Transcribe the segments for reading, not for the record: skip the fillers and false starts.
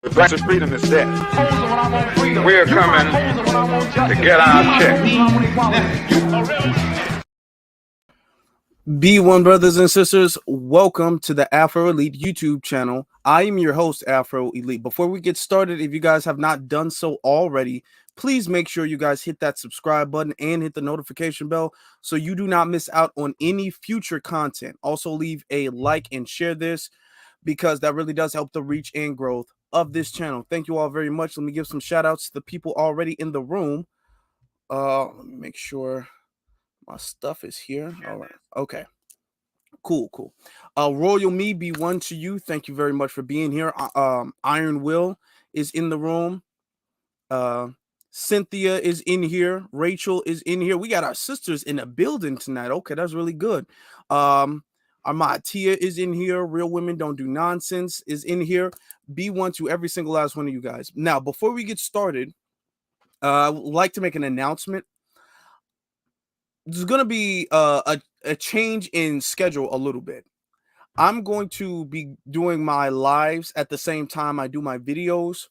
The price of freedom is death. We're coming to get our check. B1 brothers and sisters, welcome to the Afro Elite YouTube channel. I am your host, Afro Elite. Before we get started, if you guys have not done so already, please make sure you guys hit that subscribe button and hit the notification bell so you do not miss out on any future content. Also, leave a like and share this because that really does help the reach and growth of this channel. Thank you all very much. Let me give some shout outs to the people already in the room. Let me make sure my stuff is here. All right. Okay. Cool. Royal Me B1 to you. Thank you very much for being here. Iron Will is in the room. Cynthia is in here. Rachel is in here. We got our sisters in the building tonight. Okay, that's really good. Armad Tia is in here. Real Women Don't Do Nonsense is in here. B1 to every single last one of you guys. Now, before we get started, I would like to make an announcement. There's going to be a change in schedule a little bit. I'm going to be doing my lives at the same time I do my videos,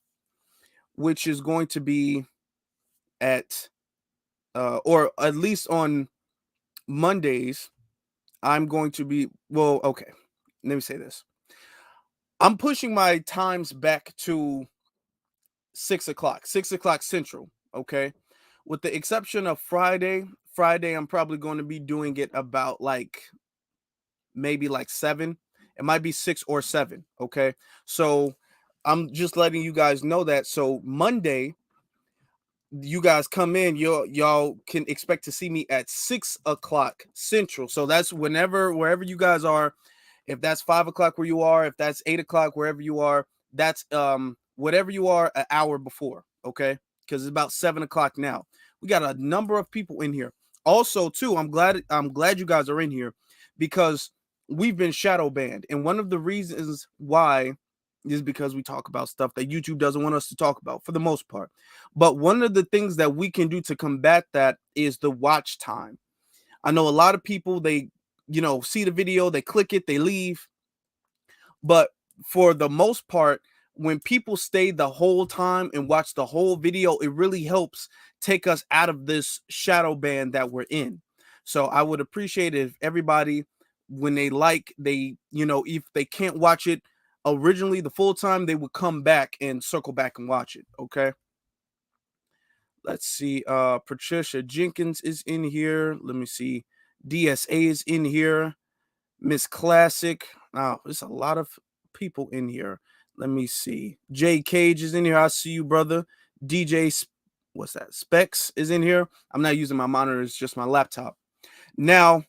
which is going to be at, or at least on Mondays, I'm going to be, well, okay, let me say this. I'm pushing my times back to 6 o'clock Central, okay? With the exception of Friday, I'm probably going to be doing it about maybe 7. It might be 6 or 7, okay? So I'm just letting you guys know that. So Monday, you guys come in, y'all can expect to see me at 6 o'clock Central. So that's wherever you guys are. If that's 5 o'clock where you are, if that's 8 o'clock wherever you are, that's whatever you are an hour before, okay? Because it's about 7 o'clock now. We got a number of people in here. Also, too, I'm glad you guys are in here because we've been shadow banned, and one of the reasons why is because we talk about stuff that YouTube doesn't want us to talk about for the most part. But one of the things that we can do to combat that is the watch time. I know a lot of people, they see the video, they click it, they leave. But for the most part, when people stay the whole time and watch the whole video, it really helps take us out of this shadow ban that we're in. So I would appreciate it if everybody, when if they can't watch it originally the full time, they would come back and circle back and watch it. Okay. Let's see. Patricia Jenkins is in here. Let me see. DSA is in here. Miss Classic. Now, there's a lot of people in here. Let me see. Jay Cage is in here. I see you, brother. DJ, what's that? Specs is in here. I'm not using my monitor. It's just my laptop. Now,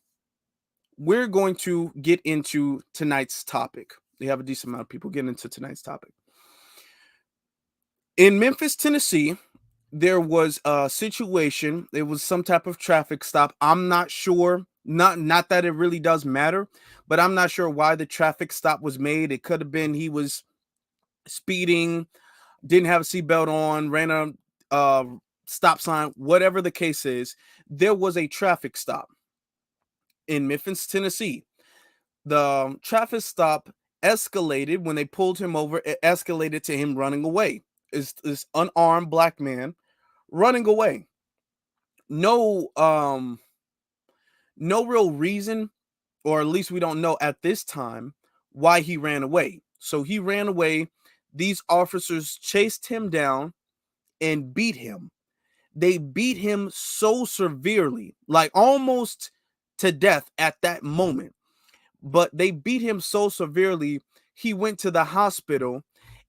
we're going to get into tonight's topic. We have a decent amount of people getting into tonight's topic. In Memphis, Tennessee, there was a situation. It was some type of traffic stop. I'm not sure. Not that it really does matter, but I'm not sure why the traffic stop was made. It could have been he was speeding, didn't have a seatbelt on, ran a stop sign, whatever the case is. There was a traffic stop in Memphis, Tennessee. The traffic stop escalated when they pulled him over. It escalated to him running away. Is this unarmed black man running away? No real reason, or at least we don't know at this time, why he ran away. So he ran away. These officers chased him down and beat him. They beat him so severely, like almost to death at that moment. But they beat him so severely, he went to the hospital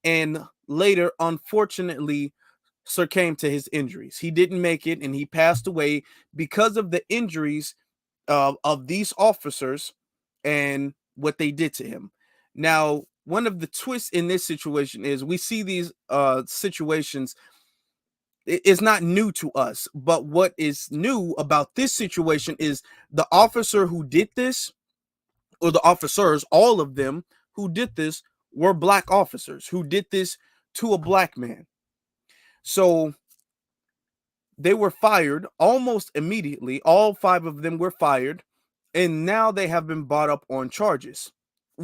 and later, unfortunately, succumbed to his injuries. He didn't make it and he passed away because of the injuries of these officers and what they did to him. Now, one of the twists in this situation is we see these situations. It's not new to us, but what is new about this situation is the officer who did this, or the officers, all of them who did this, were black officers who did this to a black man. So they were fired almost immediately. All 5 of them were fired, and now they have been brought up on charges.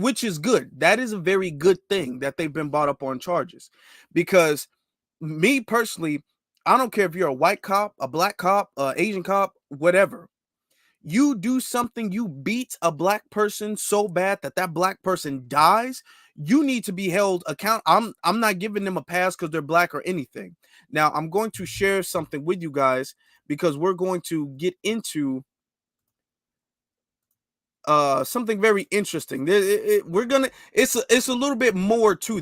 which is good. That is a very good thing that they've been brought up on charges, because me personally, I don't care if you're a white cop, a black cop, Asian cop, whatever. You do something, you beat a black person so bad that that black person dies, you need to be held account. I'm not giving them a pass because they're black or anything. Now I'm going to share something with you guys, because we're going to get into something very interesting. We're gonna, it's a little bit more to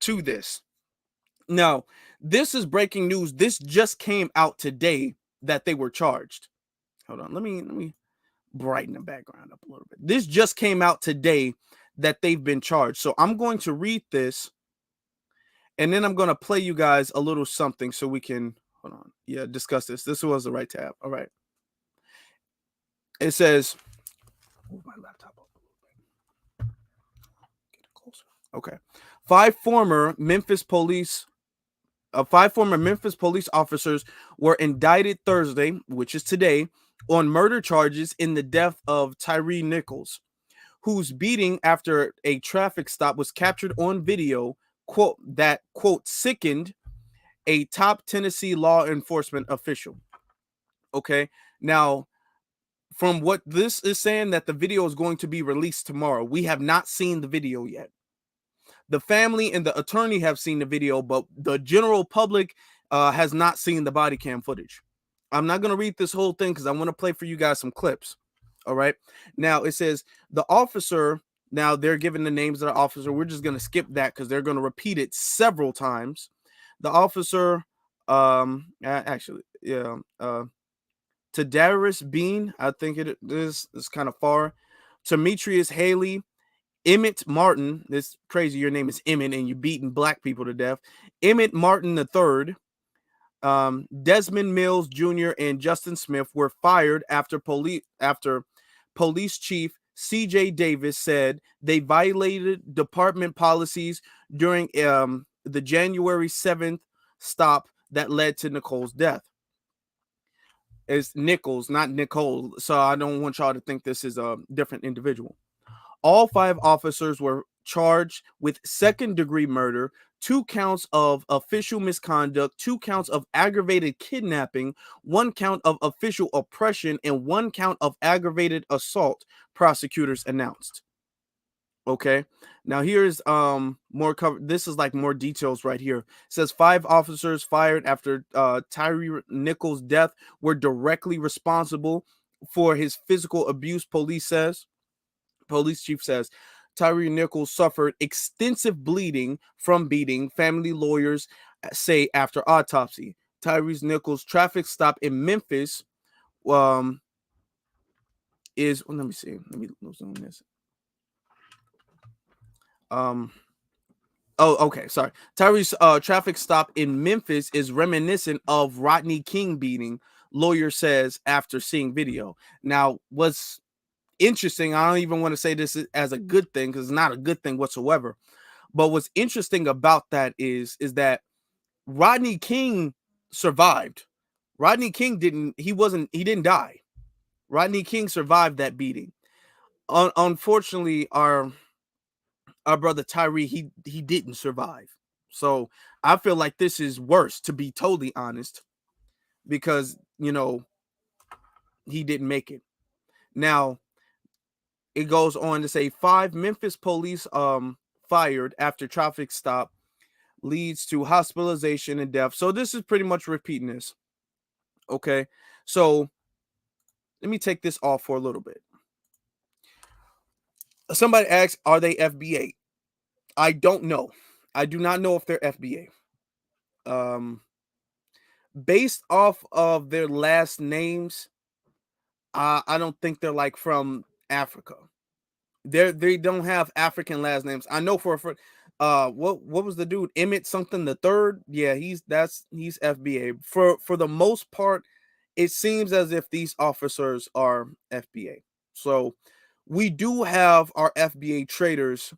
this. Now, this is breaking news. This just came out today that they were charged. Hold on, let me brighten the background up a little bit. This just came out today that they've been charged. So I'm going to read this, and then I'm going to play you guys a little something so we can, hold on, discuss this. This was the right tab. All right. It says, move my laptop up a little bit. Get it closer. Okay. Five former Memphis police officers were indicted Thursday, which is today, on murder charges in the death of Tyree Nichols, whose beating after a traffic stop was captured on video, quote, that, quote, sickened a top Tennessee law enforcement official. Okay. Now, from what this is saying, that the video is going to be released tomorrow. We have not seen the video yet. The family and the attorney have seen the video, but the general public has not seen the body cam footage. I'm not going to read this whole thing because I want to play for you guys some clips. All right. Now it says the officer. Now they're giving the names of the officer. We're just going to skip that because they're going to repeat it several times. The officer, Tadaris Bean, I think it is kind of far. Demetrius Haley, Emmett Martin. This crazy. Your name is Emmett, and you're beating black people to death. Emmett Martin III. Desmond Mills Jr. and Justin Smith were fired after police chief C.J. Davis said they violated department policies during the January 7th stop that led to Nicole's death. It's Nichols, not Nicole, so I don't want y'all to think this is a different individual. All five officers were charged with second-degree murder, 2 counts of official misconduct, 2 counts of aggravated kidnapping, 1 count of official oppression, and 1 count of aggravated assault, prosecutors announced. Okay, now here's more cover. This is like more details right here. It says 5 officers fired after Tyree Nichols' death were directly responsible for his physical abuse. Police chief says Tyree Nichols suffered extensive bleeding from beating, family lawyers say after autopsy. Tyree Nichols' traffic stop in Memphis is, well, let me see. Let me zoom this. Okay, sorry. Tyree's traffic stop in Memphis is reminiscent of Rodney King beating, lawyer says after seeing video. Now, what's interesting, I don't even want to say this as a good thing because it's not a good thing whatsoever. But what's interesting about that is that Rodney King survived. Rodney King didn't die. Rodney King survived that beating. Unfortunately, our brother Tyree, he didn't survive. So I feel like this is worse, to be totally honest, because he didn't make it. Now it goes on to say 5 Memphis police fired after traffic stop leads to hospitalization and death. So this is pretty much repeating this. Okay, so let me take this off for a little bit. Somebody asks, are they FBA? I don't know. I do not know if they're FBA. Based off of their last names, I don't think they're like from Africa. They don't have African last names. I know for what was the dude, Emmett something the third? Yeah, he's FBA. For the most part, it seems as if these officers are FBA. So we do have our FBA traders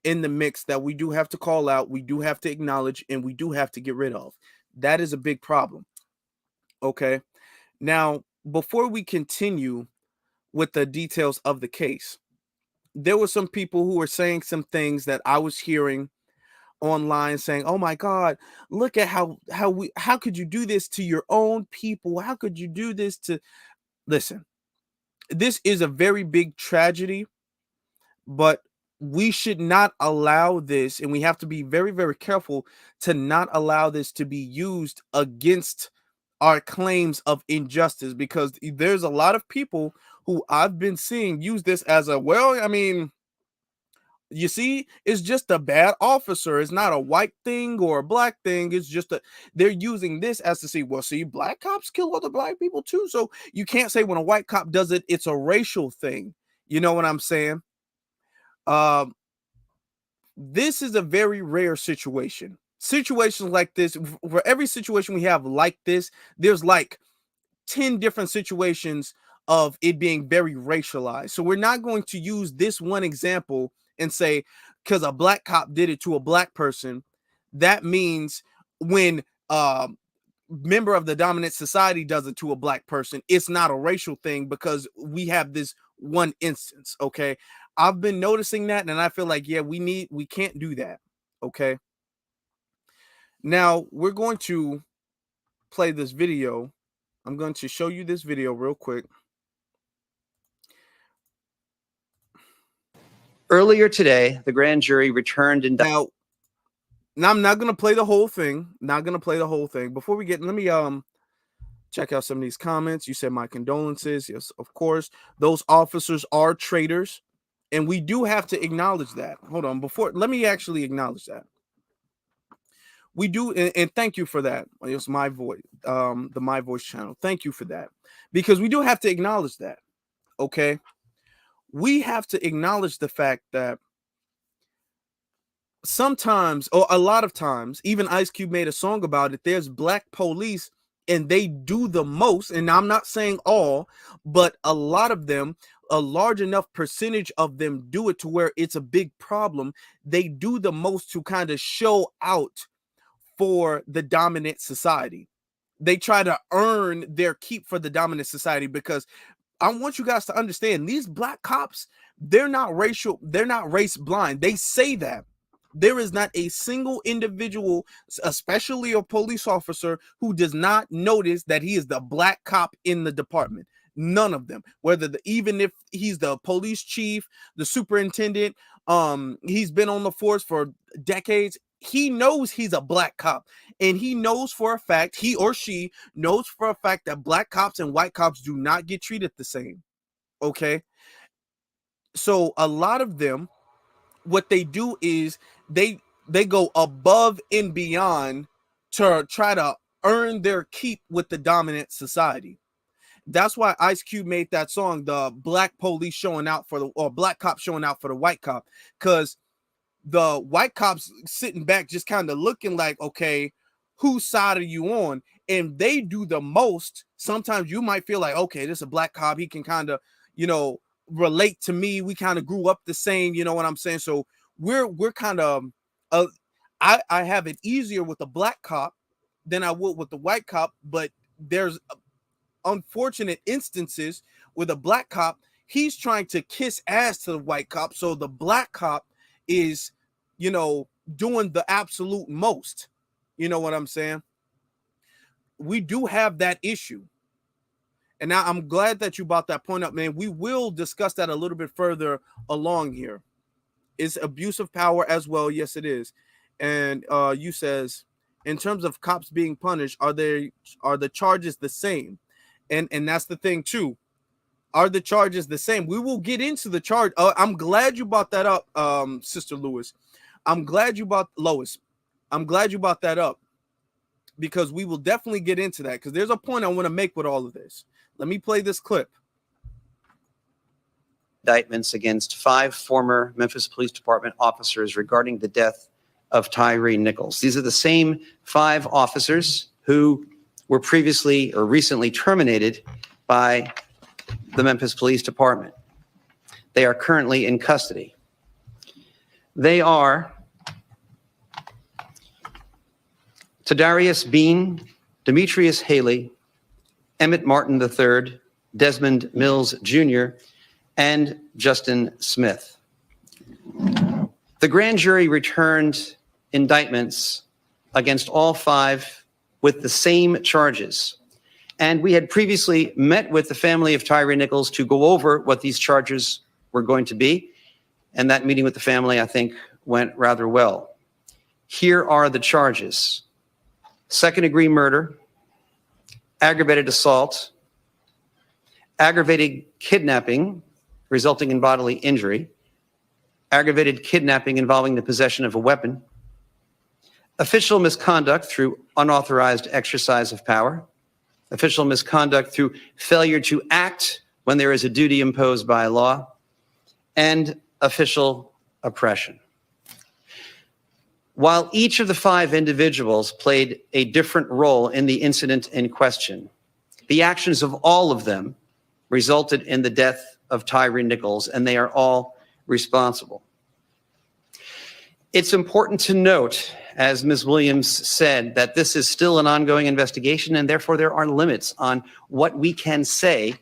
in the mix that we do have to call out, we do have to acknowledge, and we do have to get rid of. That is a big problem. Okay. Now, before we continue with the details of the case, there were some people who were saying some things that I was hearing online saying, "Oh my God, look at how could you do this to your own people? How could you do this to?" Listen, this is a very big tragedy, but we should not allow this, and we have to be very, very careful to not allow this to be used against our claims of injustice, because there's a lot of people who I've been seeing use this as a, well, I mean, you see, it's just a bad officer. It's not a white thing or a black thing. It's just they're using this as to see, well, see, black cops kill other black people too. So you can't say when a white cop does it, it's a racial thing. You know what I'm saying? This is a very rare situation. Situations like this, for every situation we have like this, there's like 10 different situations of it being very racialized. So we're not going to use this one example and say, because a black cop did it to a black person, that means when member of the dominant society does it to a black person, it's not a racial thing, because we have this one instance. Okay, I've been noticing that, and I feel like, yeah, we can't do that. Okay, now we're going to play this video. I'm going to show you this video real quick. Earlier today, the grand jury returned Now I'm not going to play the whole thing. Not going to play the whole thing. Before we get, let me check out some of these comments. You said my condolences. Yes, of course. Those officers are traitors, and we do have to acknowledge that. Hold on. Let me actually acknowledge that. We do, and thank you for that. It's My Voice, the My Voice channel. Thank you for that, because we do have to acknowledge that. Okay, we have to acknowledge the fact that sometimes, or a lot of times, even Ice Cube made a song about it, there's black police and they do the most, and I'm not saying all, but a lot of them, a large enough percentage of them do it to where it's a big problem. They do the most to kind of show out for the dominant society. They try to earn their keep for the dominant society, because I want you guys to understand, these black cops, they're not race blind. They say that. There is not a single individual, especially a police officer, who does not notice that he is the black cop in the department. None of them. Even if he's the police chief, the superintendent, he's been on the force for decades, he knows he's a black cop, and he knows for a fact, he or she knows for a fact, that black cops and white cops do not get treated the same. Okay, so a lot of them, what they do is they go above and beyond to try to earn their keep with the dominant society. That's why Ice Cube made that song, the black police showing out for the, or black cop showing out for the white cop, because the white cops sitting back just kind of looking like, okay, whose side are you on? And they do the most. Sometimes you might feel like, okay, this is a black cop, he can kind of, relate to me. We kind of grew up the same, you know what I'm saying? So we're kind of I have it easier with the black cop than I would with the white cop, but there's unfortunate instances with a black cop, he's trying to kiss ass to the white cop, so the black cop is, doing the absolute most. You know what I'm saying? We do have that issue. And now I'm glad that you brought that point up, man. We will discuss that a little bit further along here. Is abuse of power as well? Yes, it is. And you says, in terms of cops being punished, are the charges the same? And that's the thing too. Are the charges the same? We will get into the charge. I'm glad you brought that up, Sister Lois. I'm glad you brought that up, because we will definitely get into that, because there's a point I want to make with all of this. Let me play this clip. Indictments against 5 former Memphis Police Department officers regarding the death of Tyree Nichols. These are the same 5 officers who were previously or recently terminated by the Memphis Police Department. They are currently in custody. They are Tadarius Bean, Demetrius Haley, Emmett Martin III, Desmond Mills Jr., and Justin Smith. The grand jury returned indictments against all 5 with the same charges. And we had previously met with the family of Tyree Nichols to go over what these charges were going to be. And that meeting with the family, I think, went rather well. Here are the charges: second-degree murder, aggravated assault, aggravated kidnapping resulting in bodily injury, aggravated kidnapping involving the possession of a weapon, official misconduct through unauthorized exercise of power, official misconduct through failure to act when there is a duty imposed by law, and official oppression. While each of the 5 individuals played a different role in the incident in question, the actions of all of them resulted in the death of Tyree Nichols, and they are all responsible. It's important to note, as Ms. Williams said, that this is still an ongoing investigation, and therefore there are limits on what we can say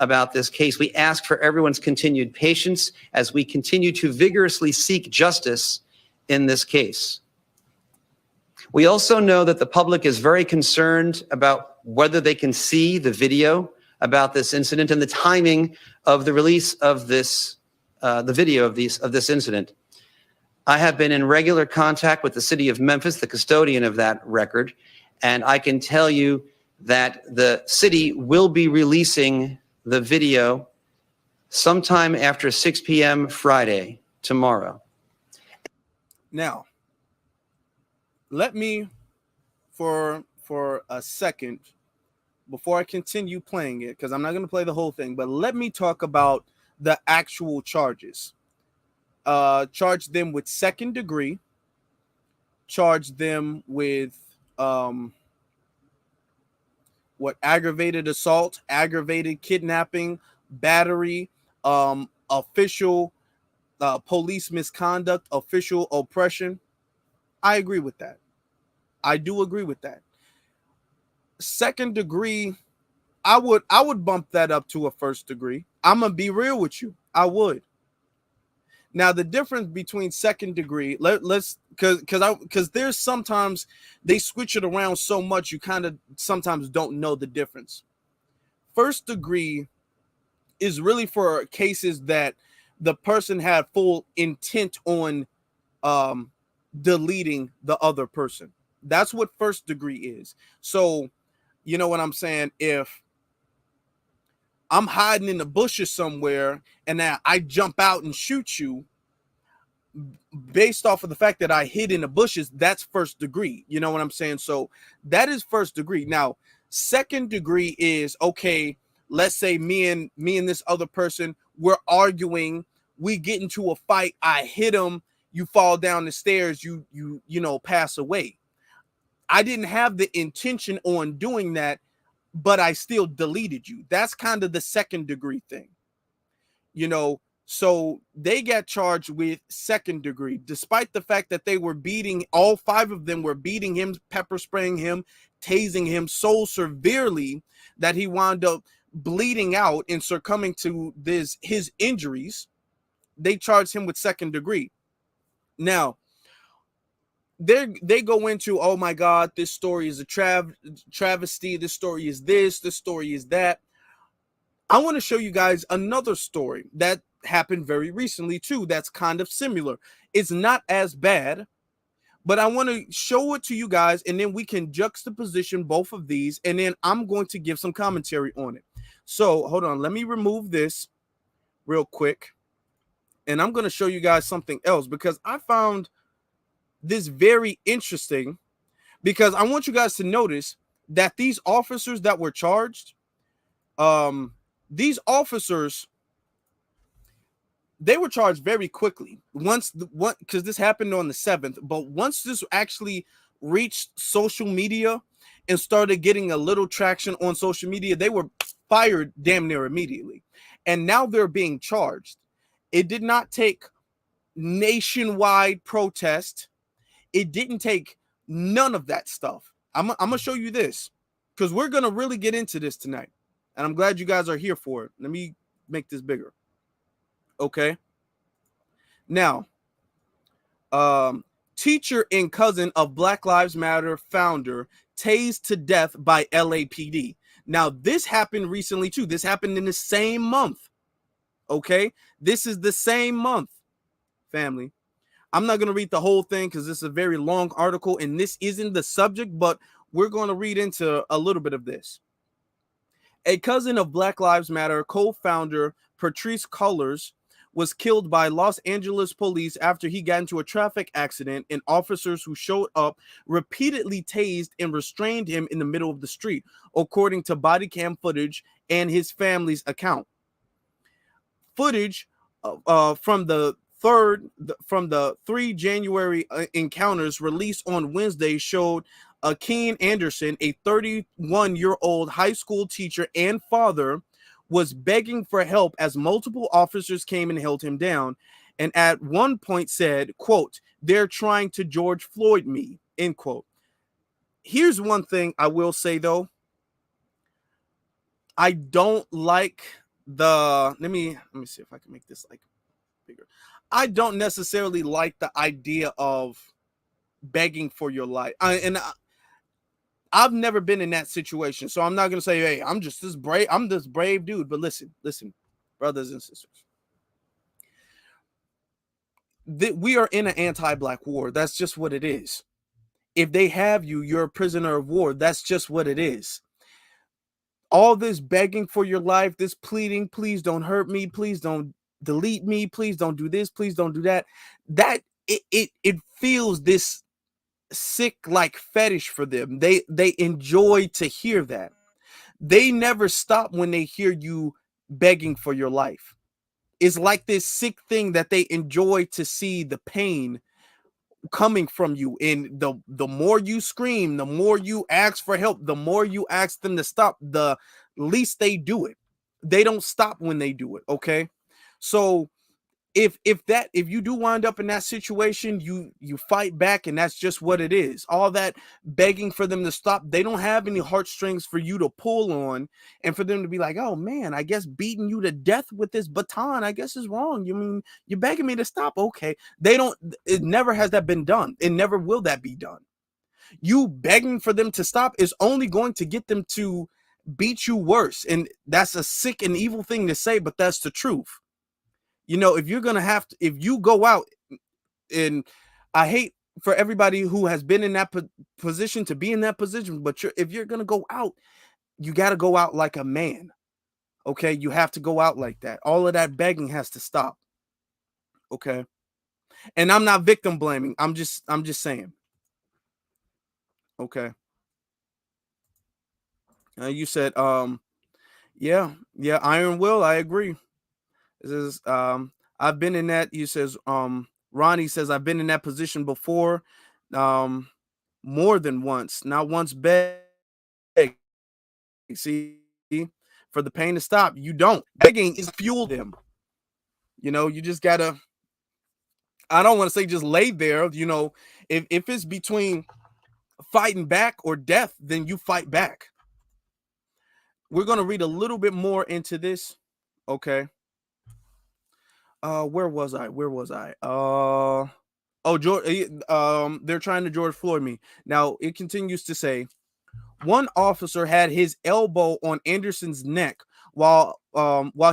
about this case. We ask for everyone's continued patience as we continue to vigorously seek justice in this case. We also know that the public is very concerned about whether they can see the video about this incident and the timing of the release of this, the video of this incident. I have been in regular contact with the city of Memphis, the custodian of that record, and I can tell you that the city will be releasing the video sometime after 6 p.m. Friday, tomorrow. Now, let me, for a second, before I continue playing it, because I'm not going to play the whole thing, but let me talk about the actual charges. Charge them with second degree, charge them with aggravated assault, aggravated kidnapping, battery, official police misconduct, official oppression. I agree with that. I do agree with that. Second degree, I would bump that up to a first degree. I'm gonna be real with you. I would. Now, the difference between second degree, let's because there's sometimes they switch it around so much you kind of sometimes don't know the difference. First degree is really for cases that the person had full intent on deleting the other person. That's what first degree is. So, you know what I'm saying? If I'm hiding in the bushes somewhere and now I jump out and shoot you based off of the fact that I hid in the bushes, that's first degree. You know what I'm saying? So that is first degree. Now, second degree is, okay, let's say me and this other person, we're arguing, we get into a fight, I hit him, you fall down the stairs, you pass away. I didn't have the intention on doing that, but I still deleted you. That's kind of the second degree thing. So they got charged with second degree, despite the fact that they were beating, all 5 of them were beating him, pepper spraying him, tasing him so severely that he wound up bleeding out and succumbing to his injuries. They charged him with second degree. Now, they go into, oh my God, this story is a travesty. This story is this story is that. I want to show you guys another story that happened very recently too. That's kind of similar. It's not as bad, but I want to show it to you guys, and then we can juxtaposition both of these, and then I'm going to give some commentary on it. So hold on, let me remove this real quick, and I'm going to show you guys something else, because I found this very interesting, because I want you guys to notice that these officers that were charged, these officers, they were charged very quickly because this happened on the 7th, but once this actually reached social media and started getting a little traction on social media, they were fired damn near immediately, and now they're being charged. It did not take nationwide protest. It didn't take none of that stuff. I'm gonna show you this, because we're gonna really get into this tonight, and I'm glad you guys are here for it. Let me make this bigger. Okay. Now, Teacher and cousin of Black Lives Matter founder tased to death by LAPD. Now, this happened recently too. This happened in the same month. Okay, this is the same month, family. I'm not going to read the whole thing because this is a very long article and this isn't the subject, but we're going to read into a little bit of this. A cousin of Black Lives Matter co-founder Patrice Cullors was killed by Los Angeles police after he got into a traffic accident, and officers who showed up repeatedly tased and restrained him in the middle of the street, according to body cam footage and his family's account. Footage from the 3 January encounters released on Wednesday showed Keen Anderson, a 31-year-old high school teacher and father, was begging for help as multiple officers came and held him down, and at one point said, quote, "They're trying to George Floyd me," end quote. Here's one thing I will say though. I don't like the, let me see if I can make this like bigger. I don't necessarily like the idea of begging for your life. I've never been in that situation, so I'm not gonna say, hey, I'm just this brave. I'm this brave dude. But listen, brothers and sisters, we are in an anti-black war. That's just what it is. If they have you, you're a prisoner of war. That's just what it is. All this begging for your life, this pleading, please don't hurt me, please don't delete me, please don't do this, please don't do that. That it feels this sick like fetish for them. They enjoy to hear that. They never stop when they hear you begging for your life. It's like this sick thing that they enjoy to see the pain coming from you. And the more you scream, the more you ask for help, the more you ask them to stop, the least they do it. They don't stop when they do it. Okay, so if you do wind up in that situation, you fight back, and that's just what it is. All that begging for them to stop, they don't have any heartstrings for you to pull on, and for them to be like, oh man, I guess beating you to death with this baton, I guess is wrong. You mean you're begging me to stop? Okay, they don't. It never has that been done. It never will that be done. You begging for them to stop is only going to get them to beat you worse, and that's a sick and evil thing to say, but that's the truth. You know, if you're going to have to, if you go out, and I hate for everybody who has been in that position to be in that position, but if you're going to go out, you got to go out like a man. Okay. You have to go out like that. All of that begging has to stop. Okay. And I'm not victim blaming. I'm just saying. Okay. You said, yeah, Iron Will. I agree. This is, I've been in that. He says, Ronnie says, I've been in that position before, more than once, not once beg. See, for the pain to stop. You don't. Begging is fuel them. You know, you just gotta, I don't want to say just lay there. You know, if it's between fighting back or death, then you fight back. We're going to read a little bit more into this. Okay. Where was I? Oh, George, they're trying to George Floyd me. Now it continues to say, one officer had his elbow on Anderson's neck while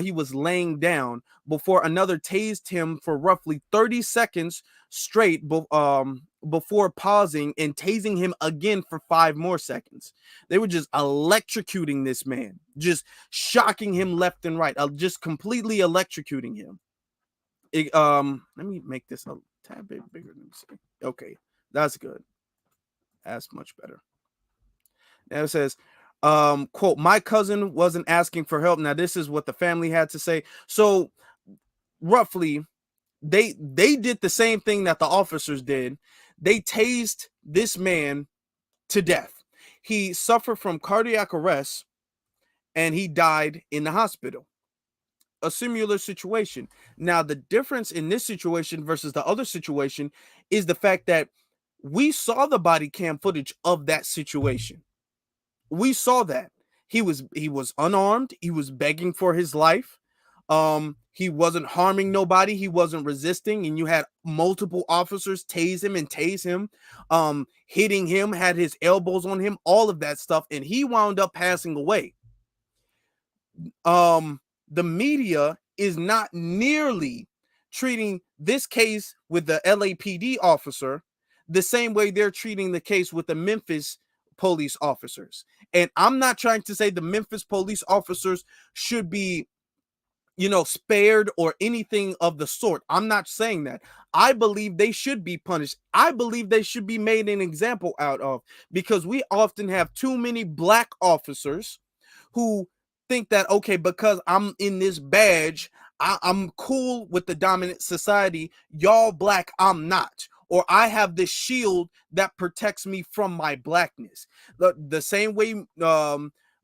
he was laying down before another tased him for roughly 30 seconds straight before pausing and tasing him again for 5 more seconds. They were just electrocuting this man, just shocking him left and right, just completely electrocuting him. Let me make this a tad bit bigger. Let me see. Okay, that's good. That's much better. Now it says, quote, my cousin wasn't asking for help. Now this is what the family had to say. So roughly, they did the same thing that the officers did. They tased this man to death. He suffered from cardiac arrest and he died in the hospital. A similar situation. Now, the difference in this situation versus the other situation is the fact that we saw the body cam footage of that situation. We saw that he was unarmed. He was begging for his life. He wasn't harming nobody. He wasn't resisting. And you had multiple officers tase him and tase him, hitting him, had his elbows on him, all of that stuff. And he wound up passing away. The media is not nearly treating this case with the LAPD officer the same way they're treating the case with the Memphis police officers. And I'm not trying to say the Memphis police officers should be, spared or anything of the sort. I'm not saying that. I believe they should be punished. I believe they should be made an example out of, because we often have too many black officers who think that, okay, because I'm in this badge, I'm cool with the dominant society. Y'all black, I'm not. Or I have this shield that protects me from my blackness. The same way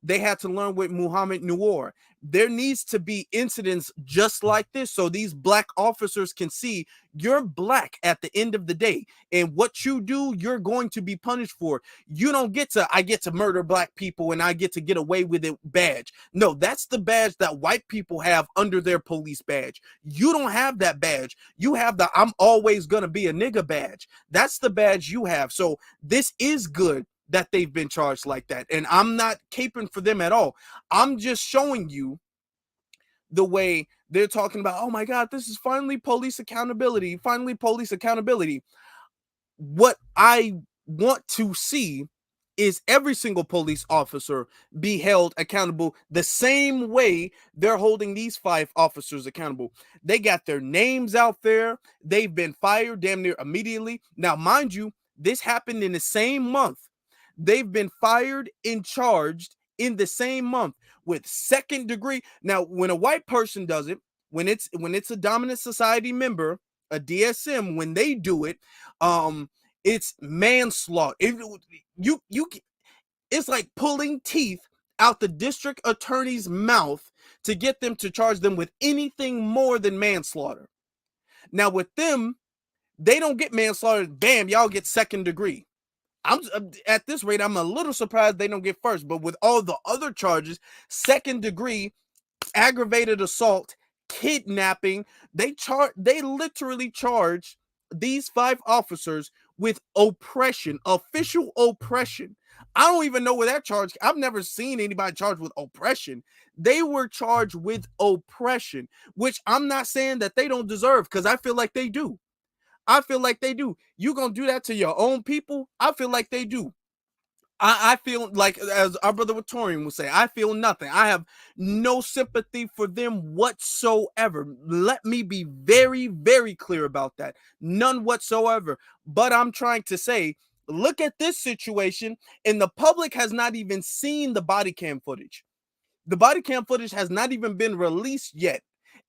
they had to learn with Muhammad Noor. There needs to be incidents just like this, so these black officers can see you're black at the end of the day, and what you do, you're going to be punished for. You don't get to, I get to murder black people and I get to get away with it badge. No, that's the badge that white people have under their police badge. You don't have that badge. You have the I'm always gonna be a nigga badge. That's the badge you have. So this is good that they've been charged like that. And I'm not caping for them at all. I'm just showing you the way they're talking about, oh my God, this is finally police accountability. Finally police accountability. What I want to see is every single police officer be held accountable the same way they're holding these 5 officers accountable. They got their names out there. They've been fired damn near immediately. Now, mind you, this happened in the same month. They've been fired and charged in the same month with second degree. Now, when a white person does it, when it's a dominant society member, a DSM, when they do it, it's manslaughter. It's like pulling teeth out the district attorney's mouth to get them to charge them with anything more than manslaughter. Now, with them, they don't get manslaughter. Bam, y'all get second degree. I'm at this rate, I'm a little surprised they don't get first, but with all the other charges, second degree, aggravated assault, kidnapping, they literally charge these 5 officers with oppression, official oppression. I don't even know where that charge. I've never seen anybody charged with oppression. They were charged with oppression, which I'm not saying that they don't deserve, because I feel like they do. I feel like they do. You gonna do that to your own people? I feel like they do. I feel like, as our brother Victorian would say, I feel nothing. I have no sympathy for them whatsoever. Let me be very, very clear about that. None whatsoever. But I'm trying to say, look at this situation, and the public has not even seen the body cam footage. The body cam footage has not even been released yet.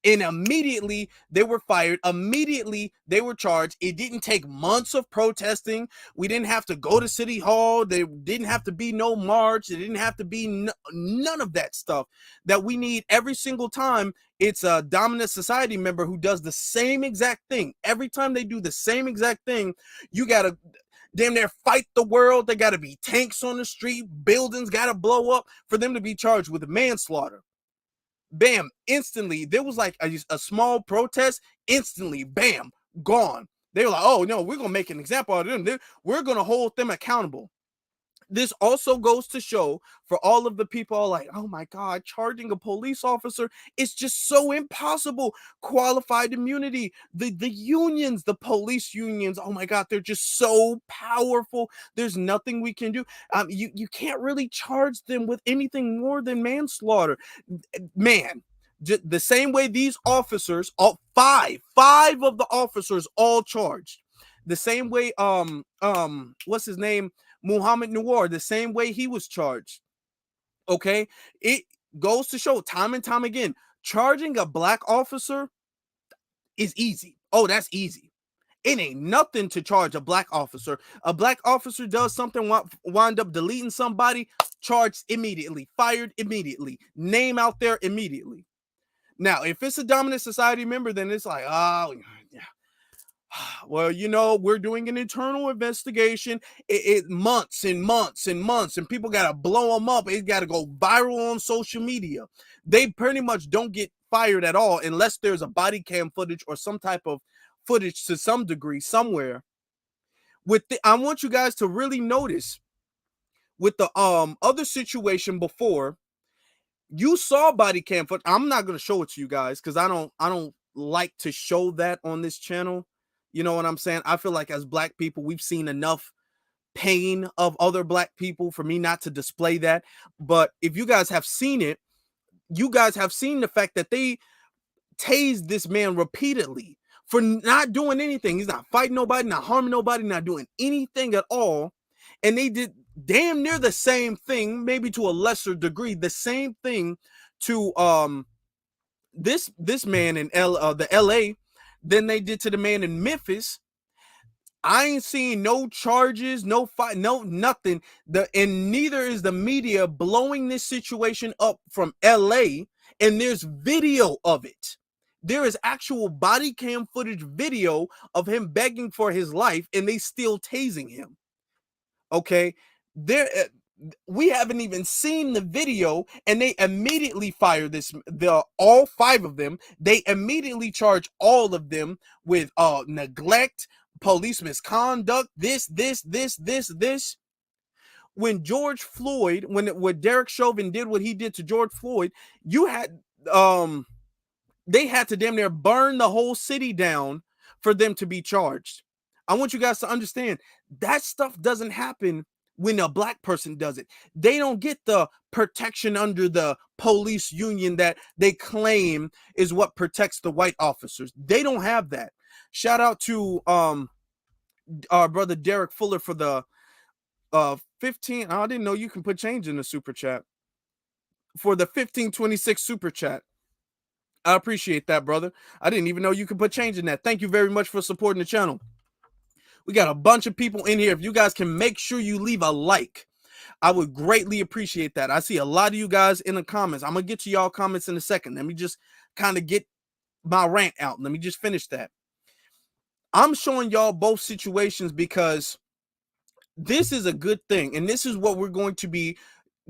And immediately they were fired. Immediately they were charged. It didn't take months of protesting. We didn't have to go to City Hall. There didn't have to be no march. There didn't have to be none of that stuff that we need every single time it's a dominant society member who does the same exact thing. Every time they do the same exact thing, you got to damn near fight the world. There got to be tanks on the street. Buildings got to blow up for them to be charged with manslaughter. Bam, instantly, there was like a small protest, instantly, bam, gone. They were like, oh no, we're going to make an example out of them. We're going to hold them accountable. This also goes to show for all of the people like, oh my God, charging a police officer is just so impossible. Qualified immunity, the unions, the police unions, oh my God, they're just so powerful. There's nothing we can do. You can't really charge them with anything more than manslaughter. Man, the same way these officers, all five of the officers all charged. The same way, what's his name? Muhammad Noor, the same way he was charged. Okay, it goes to show time and time again, charging a black officer is easy. Oh, that's easy. It ain't nothing to charge a black officer. A black officer does something, wind up deleting somebody, charged immediately, fired immediately, name out there immediately. Now, if it's a dominant society member, then it's like, oh, yeah. Well, we're doing an internal investigation. It months and months and months, and people got to blow them up. It got to go viral on social media. They pretty much don't get fired at all unless there's a body cam footage or some type of footage to some degree somewhere. I want you guys to really notice with the other situation before, you saw body cam footage. I'm not going to show it to you guys because I don't like to show that on this channel. You know what I'm saying? I feel like as black people, we've seen enough pain of other black people for me not to display that. But if you guys have seen it, you guys have seen the fact that they tased this man repeatedly for not doing anything. He's not fighting nobody, not harming nobody, not doing anything at all. And they did damn near the same thing, maybe to a lesser degree, the same thing to this man in the LA than they did to the man in Memphis. I ain't seeing no charges, no fight, no nothing. And neither is the media blowing this situation up from LA, and there's video of it. There is actual body cam footage video of him begging for his life, and they still tasing him. Okay, we haven't even seen the video, and they immediately fire all 5 of them. They immediately charge all of them with neglect, police misconduct, this. When George Floyd, when Derek Chauvin did what he did to George Floyd, you had they had to damn near burn the whole city down for them to be charged. I want you guys to understand that stuff doesn't happen when a black person does it. They don't get the protection under the police union that they claim is what protects the white officers. They don't have that. Shout out to our brother Derek Fuller for the 15. I didn't know you can put change in the super chat. For the 1526 super chat. I appreciate that, brother. I didn't even know you could put change in that. Thank you very much for supporting the channel. We got a bunch of people in here. If you guys can make sure you leave a like, I would greatly appreciate that. I see a lot of you guys in the comments. I'm going to get to y'all comments in a second. Let me just kind of get my rant out. Let me just finish that. I'm showing y'all both situations because this is a good thing. And this is what we're going to be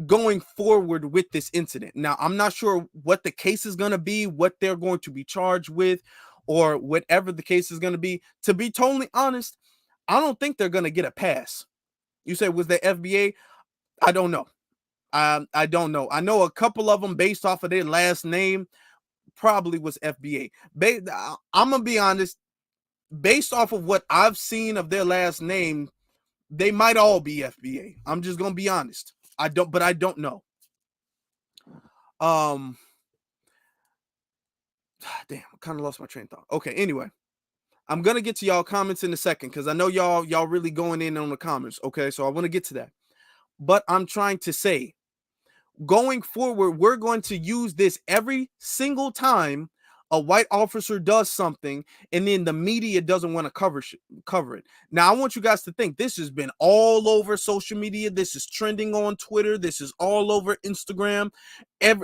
going forward with this incident. Now, I'm not sure what the case is going to be, what they're going to be charged with, or whatever the case is going to be. To be totally honest, I don't think they're going to get a pass. You say, was they FBA? I don't know. I don't know. I know a couple of them based off of their last name probably was FBA. I'm going to be honest. Based off of what I've seen of their last name, they might all be FBA. I'm just going to be honest. I don't know. Damn, I kind of lost my train of thought. Okay, anyway. I'm going to get to y'all comments in a second because I know y'all really going in on the comments. Okay, so I want to get to that. But I'm trying to say, going forward, we're going to use this every single time a white officer does something and then the media doesn't want to cover it. Now, I want you guys to think this has been all over social media. This is trending on Twitter. This is all over Instagram.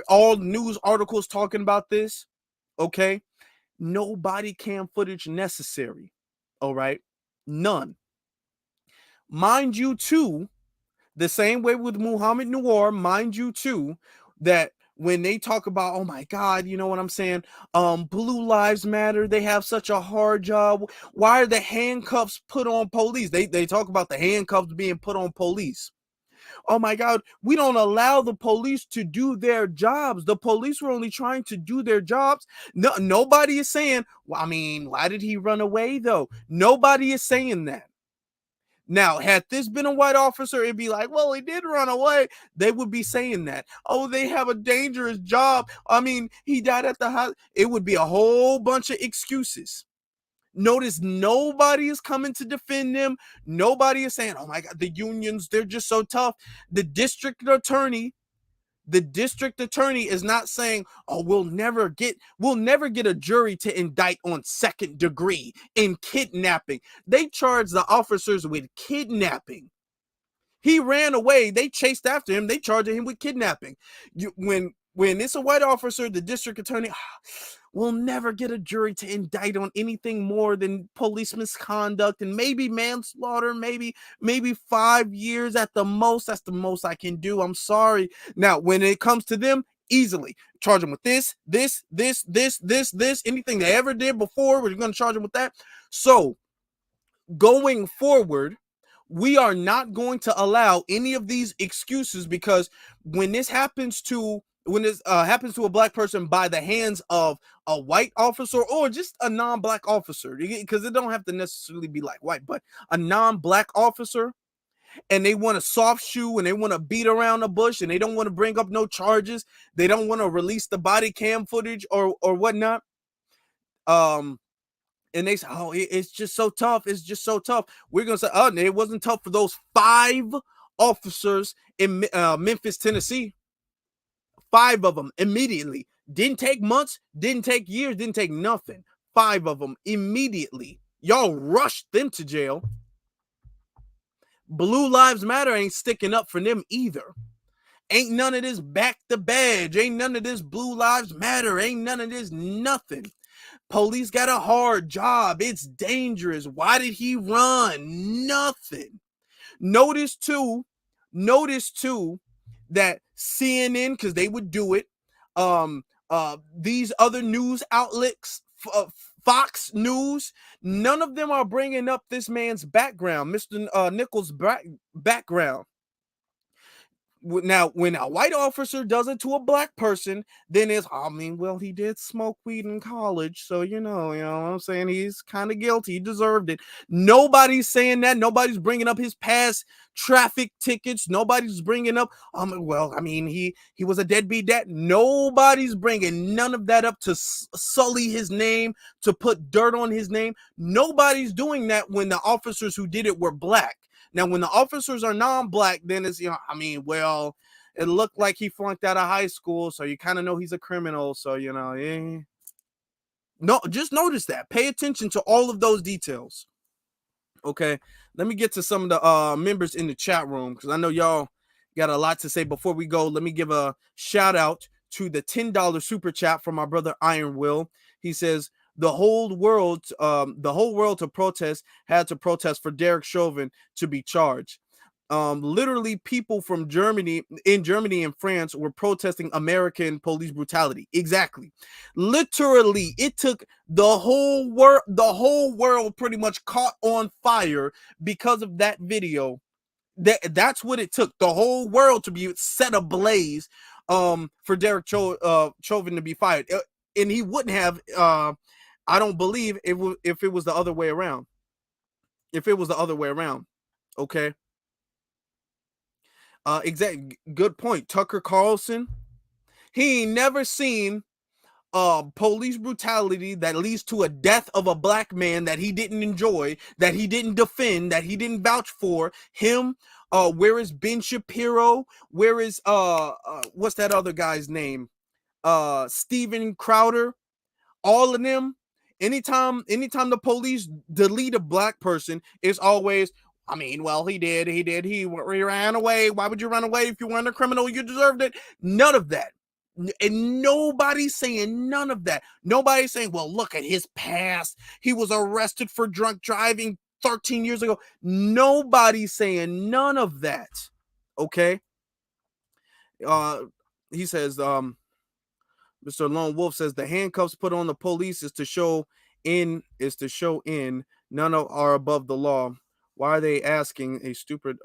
All news articles talking about this. Okay. No body cam footage necessary. All right. None. Mind you, too, the same way with Muhammad Noor, mind you, too, that when they talk about, oh my God, you know what I'm saying? Blue Lives Matter. They have such a hard job. Why are the handcuffs put on police? They talk about the handcuffs being put on police. Oh my God, we don't allow the police to do their jobs. The police were only trying to do their jobs. No, nobody is saying, well, I mean, why did he run away though? Nobody is saying that. Now, had this been a white officer, it'd be like, well, he did run away. They would be saying that. Oh, they have a dangerous job. I mean, he died at the house. It would be a whole bunch of excuses. Notice nobody is coming to defend them. Nobody is saying, oh my God, the unions, they're just so tough. The district attorney is not saying, oh, we'll never get a jury to indict on second degree in kidnapping. They charged the officers with kidnapping. He ran away. They chased after him. They charged him with kidnapping. When it's a white officer, the district attorney will never get a jury to indict on anything more than police misconduct and maybe manslaughter, maybe 5 years at the most. That's the most I can do. I'm sorry. Now, when it comes to them, easily. Charge them with this, anything they ever did before, we're going to charge them with that. So going forward, we are not going to allow any of these excuses, because when this happens to a black person by the hands of a white officer or just a non-black officer, because it don't have to necessarily be like white, but a non-black officer, and they want to soft shoe and they want to beat around the bush and they don't want to bring up no charges, they don't want to release the body cam footage or whatnot, and they say, oh, it's just so tough. It's just so tough. We're going to say, oh, it wasn't tough for those 5 officers in Memphis, Tennessee. 5 of them immediately. Didn't take months, didn't take years, didn't take nothing. 5 of them immediately. Y'all rushed them to jail. Blue Lives Matter ain't sticking up for them either. Ain't none of this back the badge. Ain't none of this Blue Lives Matter. Ain't none of this nothing. Police got a hard job. It's dangerous. Why did he run? Nothing. Notice too that CNN, because they would do it, these other news outlets, Fox News, none of them are bringing up this man's background, Mr. Nichols' background. Now, when a white officer does it to a black person, then it's, I mean, well, he did smoke weed in college, so you know what I'm saying, he's kind of guilty, he deserved it. Nobody's saying that. Nobody's bringing up his past traffic tickets. Nobody's bringing up, well, I mean, he was a deadbeat dad. Nobody's bringing none of that up to sully his name, to put dirt on his name. Nobody's doing that when the officers who did it were black. Now, when the officers are non-black, then it's, I mean, well, it looked like he flunked out of high school, so you kind of know he's a criminal. So, No, just notice that. Pay attention to all of those details. Okay, let me get to some of the members in the chat room, because I know y'all got a lot to say. Before we go, let me give a shout out to the $10 super chat from my brother Iron Will. He says, the whole world to protest had to protest for Derek Chauvin to be charged. Literally, people from Germany and France were protesting American police brutality. Exactly. Literally, it took the whole world pretty much caught on fire because of that video. That's what it took. The whole world to be set ablaze for Derek Chauvin to be fired. And he wouldn't have, I don't believe if it was the other way around. Okay. Exactly. Good point. Tucker Carlson, he ain't never seen police brutality that leads to a death of a black man that he didn't enjoy, that he didn't defend, that he didn't vouch for. Him. Where is Ben Shapiro? Where is what's that other guy's name? Steven Crowder. All of them. Anytime the police delete a black person, it's always, I mean, well, he ran away. Why would you run away? If you weren't a criminal, you deserved it. None of that. And nobody's saying none of that. Nobody's saying, well, look at his past. He was arrested for drunk driving 13 years ago. Nobody's saying none of that. Okay. He says, Mr. Lone Wolf says the handcuffs put on the police is to show in none are above the law. Why are they asking a stupid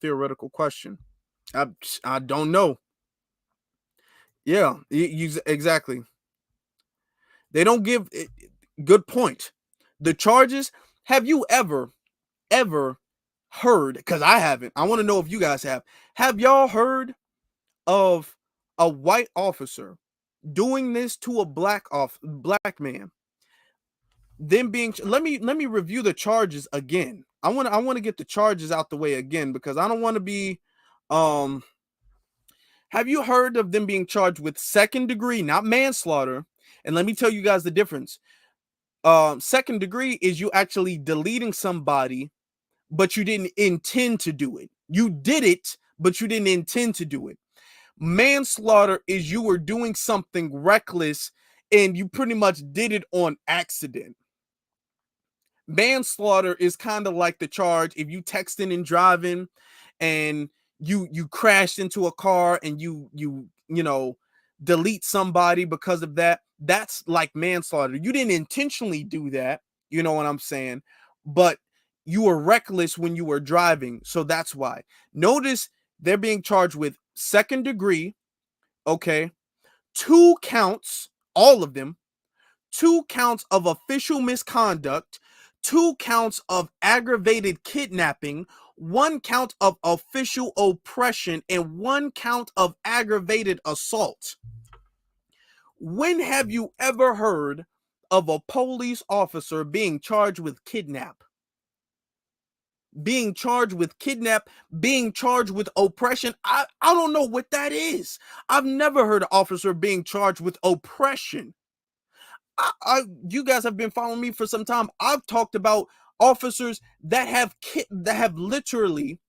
theoretical question? I don't know. Yeah, exactly. They don't give it. Good point. The charges, have you ever heard, because I haven't, I want to know if you guys have y'all heard of a white officer doing this to a black man, then being, let me review the charges again. I want to get the charges out the way again, because I don't want to be have you heard of them being charged with second degree, not manslaughter? And let me tell you guys the difference. Second degree is you actually deleting somebody, but you didn't intend to do it. You did it, but you didn't intend to do it. Manslaughter is you were doing something reckless and you pretty much did it on accident. Manslaughter is kind of like the charge if you texting and driving and you crashed into a car and you delete somebody because of that. That's like manslaughter. You didn't intentionally do that. You know what I'm saying? But you were reckless when you were driving. So that's why. Notice they're being charged with second degree. Okay. 2 counts, all of them, 2 counts of official misconduct, 2 counts of aggravated kidnapping, 1 count of official oppression, and 1 count of aggravated assault. When have you ever heard of a police officer being charged with kidnap? Being charged with kidnap, being charged with oppression? I don't know what that is. I've never heard an officer being charged with oppression. You guys have been following me for some time. I've talked about officers that have literally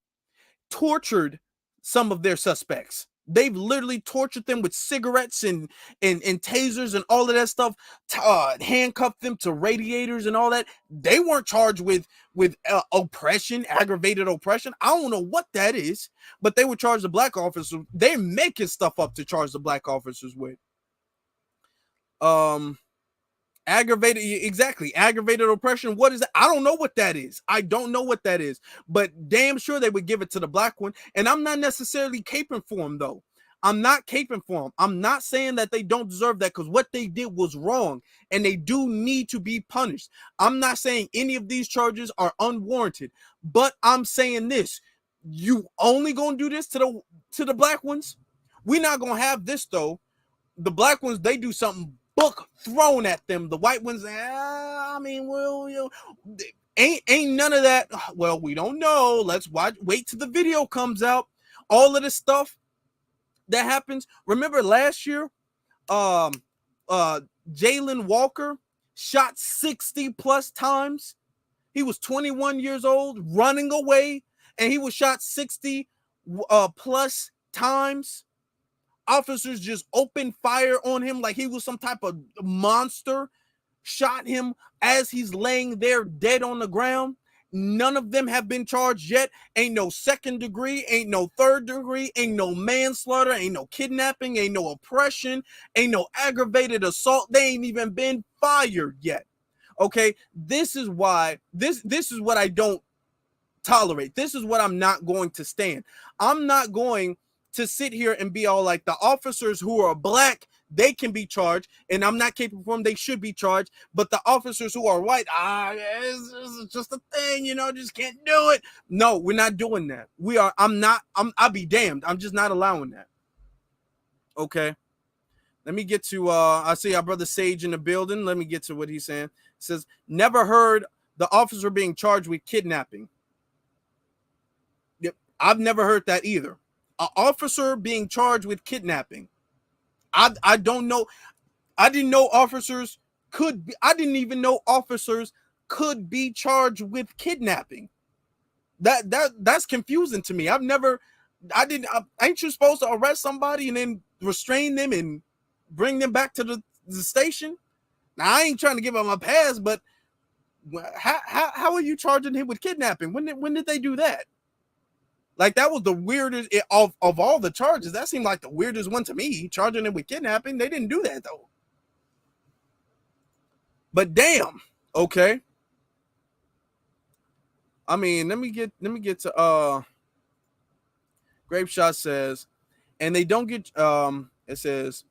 tortured some of their suspects. They've literally tortured them with cigarettes and tasers and all of that stuff, handcuffed them to radiators and all that. They weren't charged with oppression, aggravated oppression. I don't know what that is, but they were charged the black officers. They're making stuff up to charge the black officers with. Aggravated oppression. What is that? I don't know what that is. But damn sure they would give it to the black one. And I'm not necessarily caping for them, though. I'm not caping for them. I'm not saying that they don't deserve that, because what they did was wrong and they do need to be punished. I'm not saying any of these charges are unwarranted, but I'm saying this: you only gonna do this to the black ones? We're not gonna have this, though. The black ones, they do something, book thrown at them. The white ones, ain't none of that. Well, we don't know. Let's wait till the video comes out. All of the stuff that happens. Remember last year, Jalen Walker shot 60 plus times. He was 21 years old, running away, and he was shot 60 plus times. Officers just opened fire on him like he was some type of monster, shot him as he's laying there dead on the ground. None of them have been charged yet. Ain't no second degree, ain't no third degree, ain't no manslaughter, ain't no kidnapping, ain't no oppression, ain't no aggravated assault. They ain't even been fired yet. Okay, this is why this is what I don't tolerate. This is what I'm not going to stand. I'm not going to sit here and be all like, the officers who are black, they can be charged, and I'm not capable of them, they should be charged, but the officers who are white, it's just a thing, just can't do it. No, we're not doing that. I'll be damned. I'm just not allowing that. Okay. Let me get to, I see our brother Sage in the building. Let me get to what he's saying. It says, never heard the officer being charged with kidnapping. Yep. I've never heard that either. An officer being charged with kidnapping. I don't know. I didn't know officers could be, I didn't even know officers could be charged with kidnapping. That's confusing to me. Ain't you supposed to arrest somebody and then restrain them and bring them back to the station? Now, I ain't trying to give them a pass, but how are you charging him with kidnapping? When did they do that? Like, that was the weirdest of all the charges. That seemed like the weirdest one to me, charging him with kidnapping. They didn't do that, though. But damn, okay. I mean, let me get to Grape Shot says, and they don't get it says,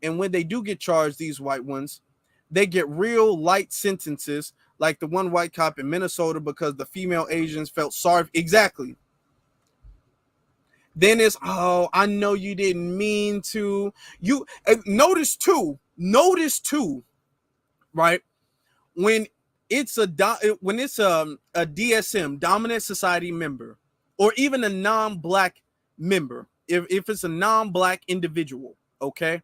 and when they do get charged, these white ones, they get real light sentences, like the one white cop in Minnesota, because the female Asians felt sorry. Exactly. Then it's, I know you didn't mean to. You notice too, right? When it's a DSM, dominant society member, or even a non-black member, if it's a non-black individual, okay?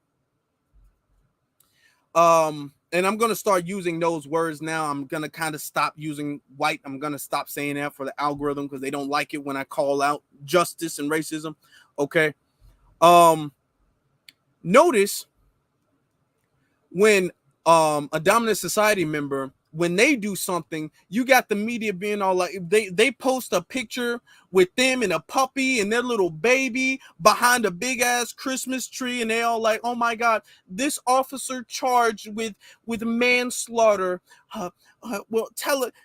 And I'm going to start using those words now. I'm going to kind of stop using white. I'm going to stop saying that for the algorithm, because they don't like it when I call out justice and racism. Okay. Notice when a dominant society member when they do something, you got the media being all like, they post a picture with them and a puppy and their little baby behind a big ass Christmas tree, and they all like, oh my God, this officer charged with manslaughter. Well,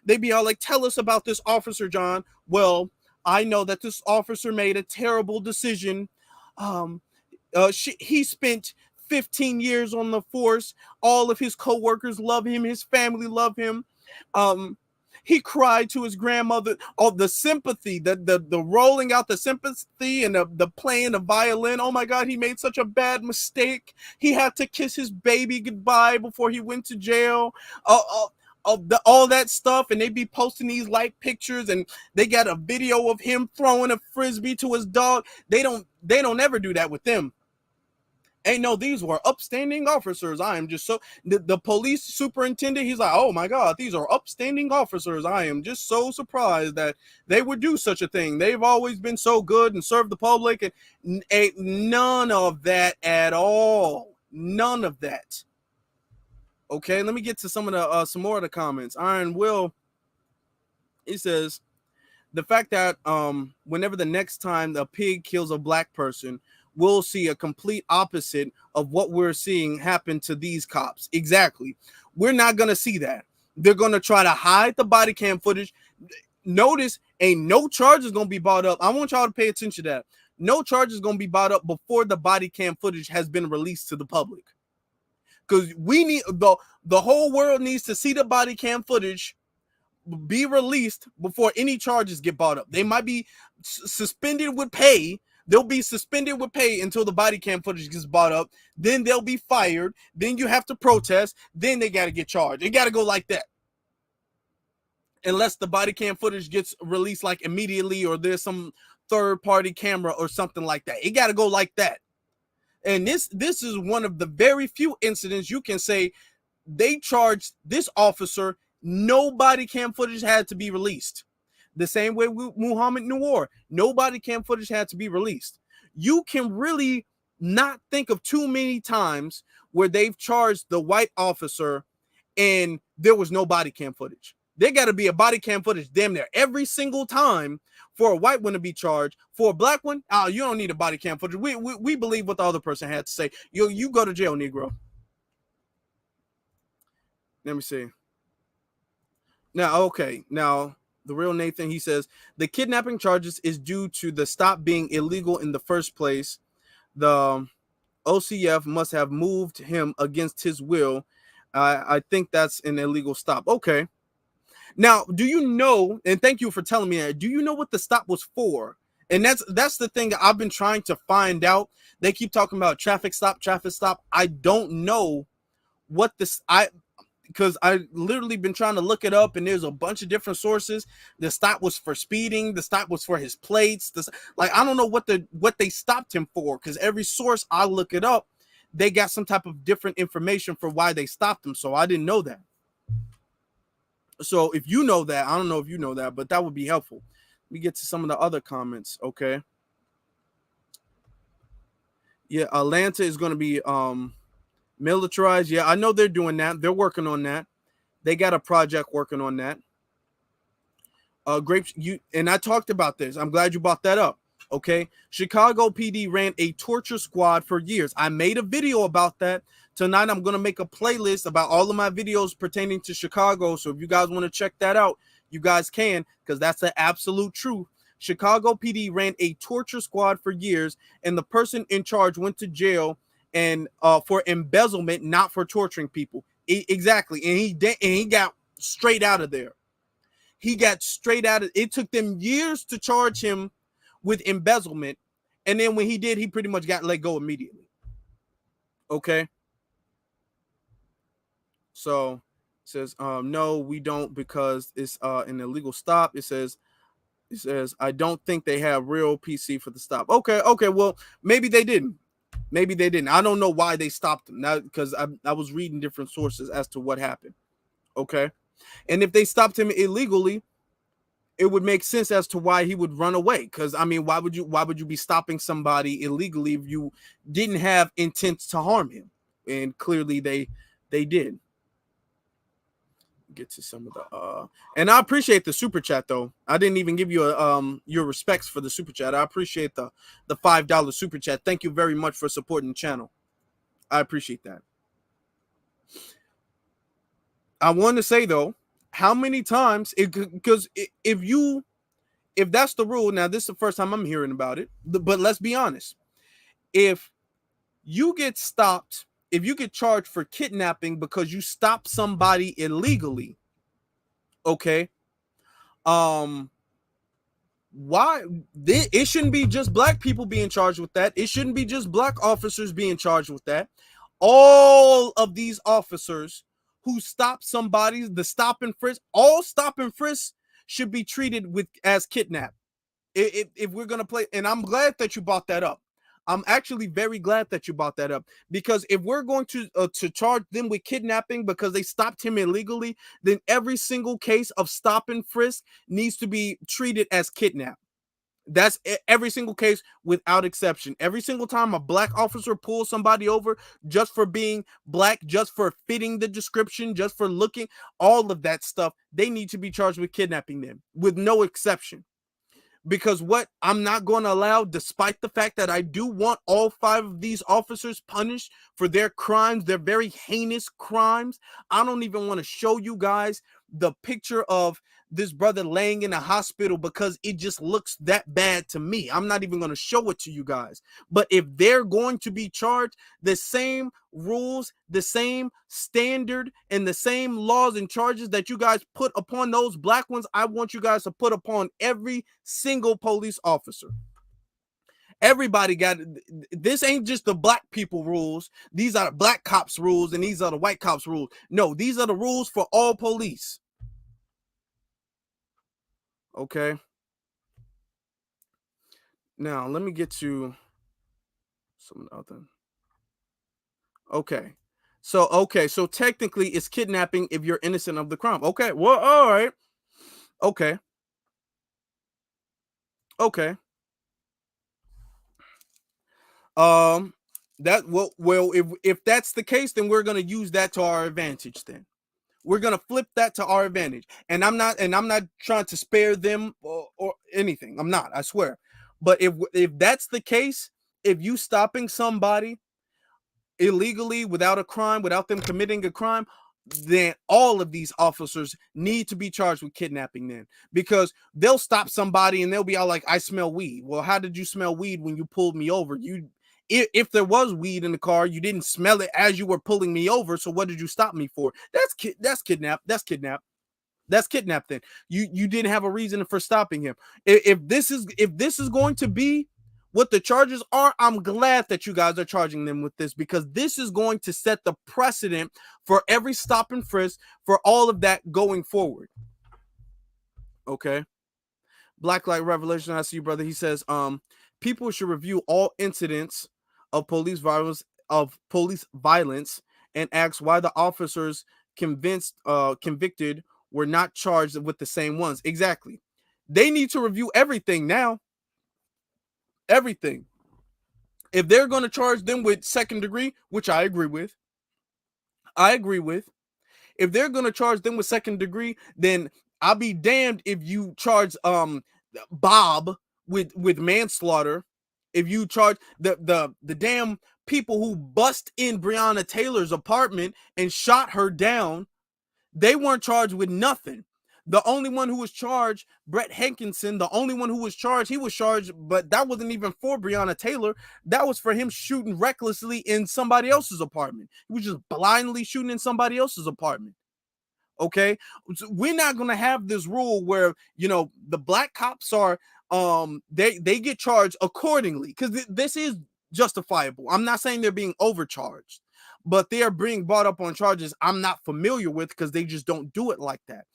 they be all like, tell us about this officer, John. Well, I know that this officer made a terrible decision. He spent 15 years on the force. All of his coworkers love him. His family love him. He cried to his grandmother. Oh, the sympathy, the rolling out the sympathy and the playing the violin. Oh my God, he made such a bad mistake. He had to kiss his baby goodbye before he went to jail. All that stuff, and they be posting these like pictures, and they got a video of him throwing a frisbee to his dog. They don't ever do that with them. Hey, no, these were upstanding officers. I am just so, the police superintendent, he's like, oh my God, these are upstanding officers. I am just so surprised that they would do such a thing. They've always been so good and served the public, and none of that at all. None of that. Okay, let me get to some more of the comments. Iron Will, he says, the fact that whenever the next time the pig kills a black person, we'll see a complete opposite of what we're seeing happen to these cops. Exactly. We're not going to see that. They're going to try to hide the body cam footage. Notice, ain't no charges going to be brought up. I want y'all to pay attention to that. No charges going to be brought up before the body cam footage has been released to the public. Because we need, the whole world needs to see the body cam footage be released before any charges get brought up. They might be suspended with pay. They'll be suspended with pay until the body cam footage gets brought up. Then they'll be fired. Then you have to protest. Then they got to get charged. It got to go like that. Unless the body cam footage gets released like immediately, or there's some third party camera or something like that. It got to go like that. And this is one of the very few incidents you can say they charged this officer. No body cam footage had to be released. The same way with Muhammad Noor, no body cam footage had to be released. You can really not think of too many times where they've charged the white officer and there was no body cam footage. There got to be a body cam footage damn near every single time for a white one to be charged. For a black one, you don't need a body cam footage. We believe what the other person had to say. You go to jail, Negro. Let me see. Now, okay. Now, the real Nathan, he says, the kidnapping charges is due to the stop being illegal in the first place. The OCF must have moved him against his will. I think that's an illegal stop. Okay. Now, do you know, and thank you for telling me that, do you know what the stop was for? And that's the thing that I've been trying to find out. They keep talking about traffic stop. I don't know what this, because I literally been trying to look it up, and there's a bunch of different sources. The stop was for speeding. The stop was for his plates. I don't know what they stopped him for, because every source I look it up, they got some type of different information for why they stopped him. So I didn't know that. So if you know that, I don't know if you know that, but that would be helpful. Let me get to some of the other comments. Okay. Yeah, Atlanta is going to be militarized. Yeah, I know they're doing that. They're working on that. They got a project working on that. And I talked about this. I'm glad you brought that up. Okay. Chicago PD ran a torture squad for years. I made a video about that. Tonight, I'm going to make a playlist about all of my videos pertaining to Chicago. So if you guys want to check that out, you guys can, because that's the absolute truth. Chicago PD ran a torture squad for years, and the person in charge went to jail and for embezzlement, not for torturing people. Exactly. And he got straight out of there. He got straight out of it. Took them years to charge him with embezzlement. And then when he did, he pretty much got let go immediately. Okay. So it says, no, we don't, because it's an illegal stop. It says, I don't think they have real PC for the stop. Okay. Well, maybe they didn't. I don't know why they stopped him now, because I was reading different sources as to what happened. Okay. And if they stopped him illegally, it would make sense as to why he would run away. Because I mean, why would you be stopping somebody illegally if you didn't have intent to harm him? And clearly they did. get to some of the and I appreciate the super chat though. I didn't even give you a your respects for the super chat. I appreciate the $5 super chat. Thank you very much for supporting the channel. I appreciate that. I want to say though, how many times because if that's the rule, now this is the first time I'm hearing about it, but let's be honest. If you get stopped, if you get charged for kidnapping because you stopped somebody illegally, okay, why it shouldn't be just black people being charged with that. It shouldn't be just black officers being charged with that. All of these officers who stop somebody, the stop and frisk, all stop and frisk should be treated with as kidnap. If we're gonna play, and I'm glad that you brought that up. I'm actually very glad that you brought that up, because if we're going to charge them with kidnapping because they stopped him illegally, then every single case of stop and frisk needs to be treated as kidnap. That's every single case without exception. Every single time a black officer pulls somebody over just for being black, just for fitting the description, just for looking, all of that stuff, they need to be charged with kidnapping them with no exception. Because what I'm not going to allow, despite the fact that I do want all 5 of these officers punished for their crimes, their very heinous crimes, I don't even want to show you guys the picture of this brother laying in a hospital because it just looks that bad to me. I'm not even going to show it to you guys. But if they're going to be charged, the same rules, the same standard, and the same laws and charges that you guys put upon those black ones, I want you guys to put upon every single police officer. Everybody got this. Ain't just the black people rules. These are the black cops rules and these are the white cops rules. No, these are the rules for all police. Okay. Now let me get to some other. Okay. So technically it's kidnapping if you're innocent of the crime. Okay. Well, all right. Okay. Okay. That well if that's the case, then we're going to use that to our advantage. Then we're going to flip that to our advantage. And I'm not trying to spare them or anything. I'm not, I swear. But if that's the case, if you stopping somebody illegally without a crime, without them committing a crime, then all of these officers need to be charged with kidnapping then, because they'll stop somebody and they'll be all like, I smell weed. Well, how did you smell weed when you pulled me over? If there was weed in the car, you didn't smell it as you were pulling me over. So what did you stop me for? That's kidnap. That's kidnap. That's kidnap. Then you didn't have a reason for stopping him. If this is going to be what the charges are, I'm glad that you guys are charging them with this, because this is going to set the precedent for every stop and frisk for all of that going forward. Okay. Blacklight Revelation, I see you, brother. He says, people should review all incidents of police violence and ask why the officers convicted were not charged with the same ones. Exactly. They need to review everything now. Everything. If they're going to charge them with second degree, which I agree with. If they're going to charge them with second degree, then I'll be damned if you charge Bob with manslaughter. If you charge the damn people who bust in Breonna Taylor's apartment and shot her down, they weren't charged with nothing. The only one who was charged, Brett Hankinson, the only one who was charged, he was charged, but that wasn't even for Breonna Taylor. That was for him shooting recklessly in somebody else's apartment. He was just blindly shooting in somebody else's apartment. Okay, so we're not going to have this rule where, you know, the black cops are they get charged accordingly, because this is justifiable. I'm not saying they're being overcharged, but they are being brought up on charges I'm not familiar with, because they just don't do it like that.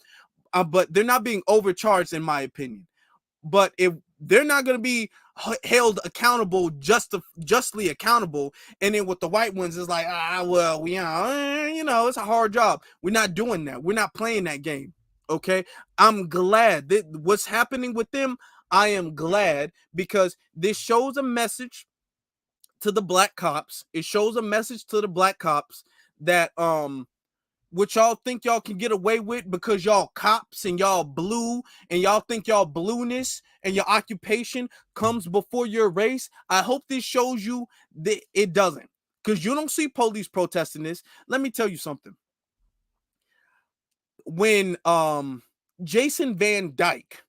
But they're not being overcharged, in my opinion. But if they're not going to be held accountable, justly accountable, and then with the white ones, it's like, well, you know, it's a hard job. We're not doing that. We're not playing that game. Okay, I'm glad that what's happening with them. I am glad, because this shows a message to the black cops. It shows a message to the black cops that what y'all think y'all can get away with because y'all cops and y'all blue and y'all think y'all blueness and your occupation comes before your race, I hope this shows you that it doesn't, because you don't see police protesting this. Let me tell you something. When Jason Van Dyke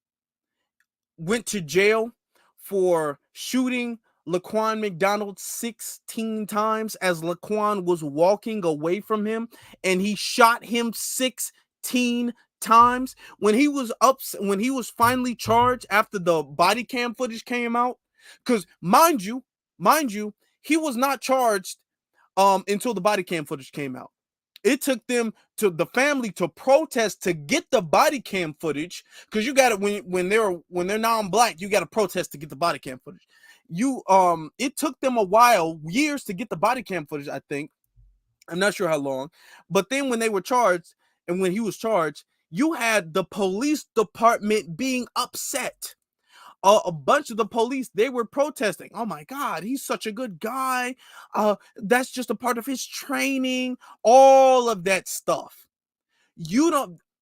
went to jail for shooting Laquan McDonald 16 times as Laquan was walking away from him, and he shot him 16 times. When he was finally charged after the body cam footage came out, because mind you, he was not charged until the body cam footage came out. It took them to the family to protest to get the body cam footage, because you got it when they're non-black, you got to protest to get the body cam footage. It took them a while, years, to get the body cam footage. I think, I'm not sure how long, but then when they were charged and when he was charged, you had the police department being upset. A bunch of the police, they were protesting. Oh my God, he's such a good guy. That's just a part of his training. All of that stuff.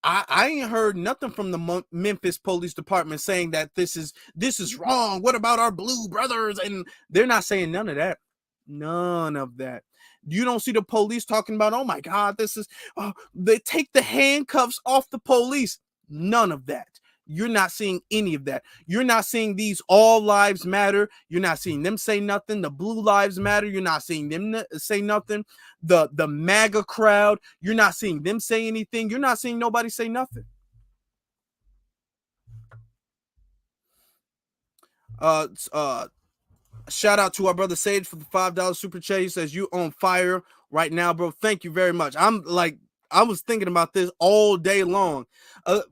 I ain't heard nothing from the Memphis Police Department saying that this is wrong. What about our blue brothers? And they're not saying none of that. None of that. You don't see the police talking about, oh my God, they take the handcuffs off the police. None of that. You're not seeing any of that. You're not seeing these all lives matter. You're not seeing them say nothing. The blue lives matter. You're not seeing them say nothing. The MAGA crowd, you're not seeing them say anything. You're not seeing nobody say nothing. Shout out to our brother Sage for the $5 super chat. He says, you on fire right now, bro. Thank you very much. I was thinking about this all day long.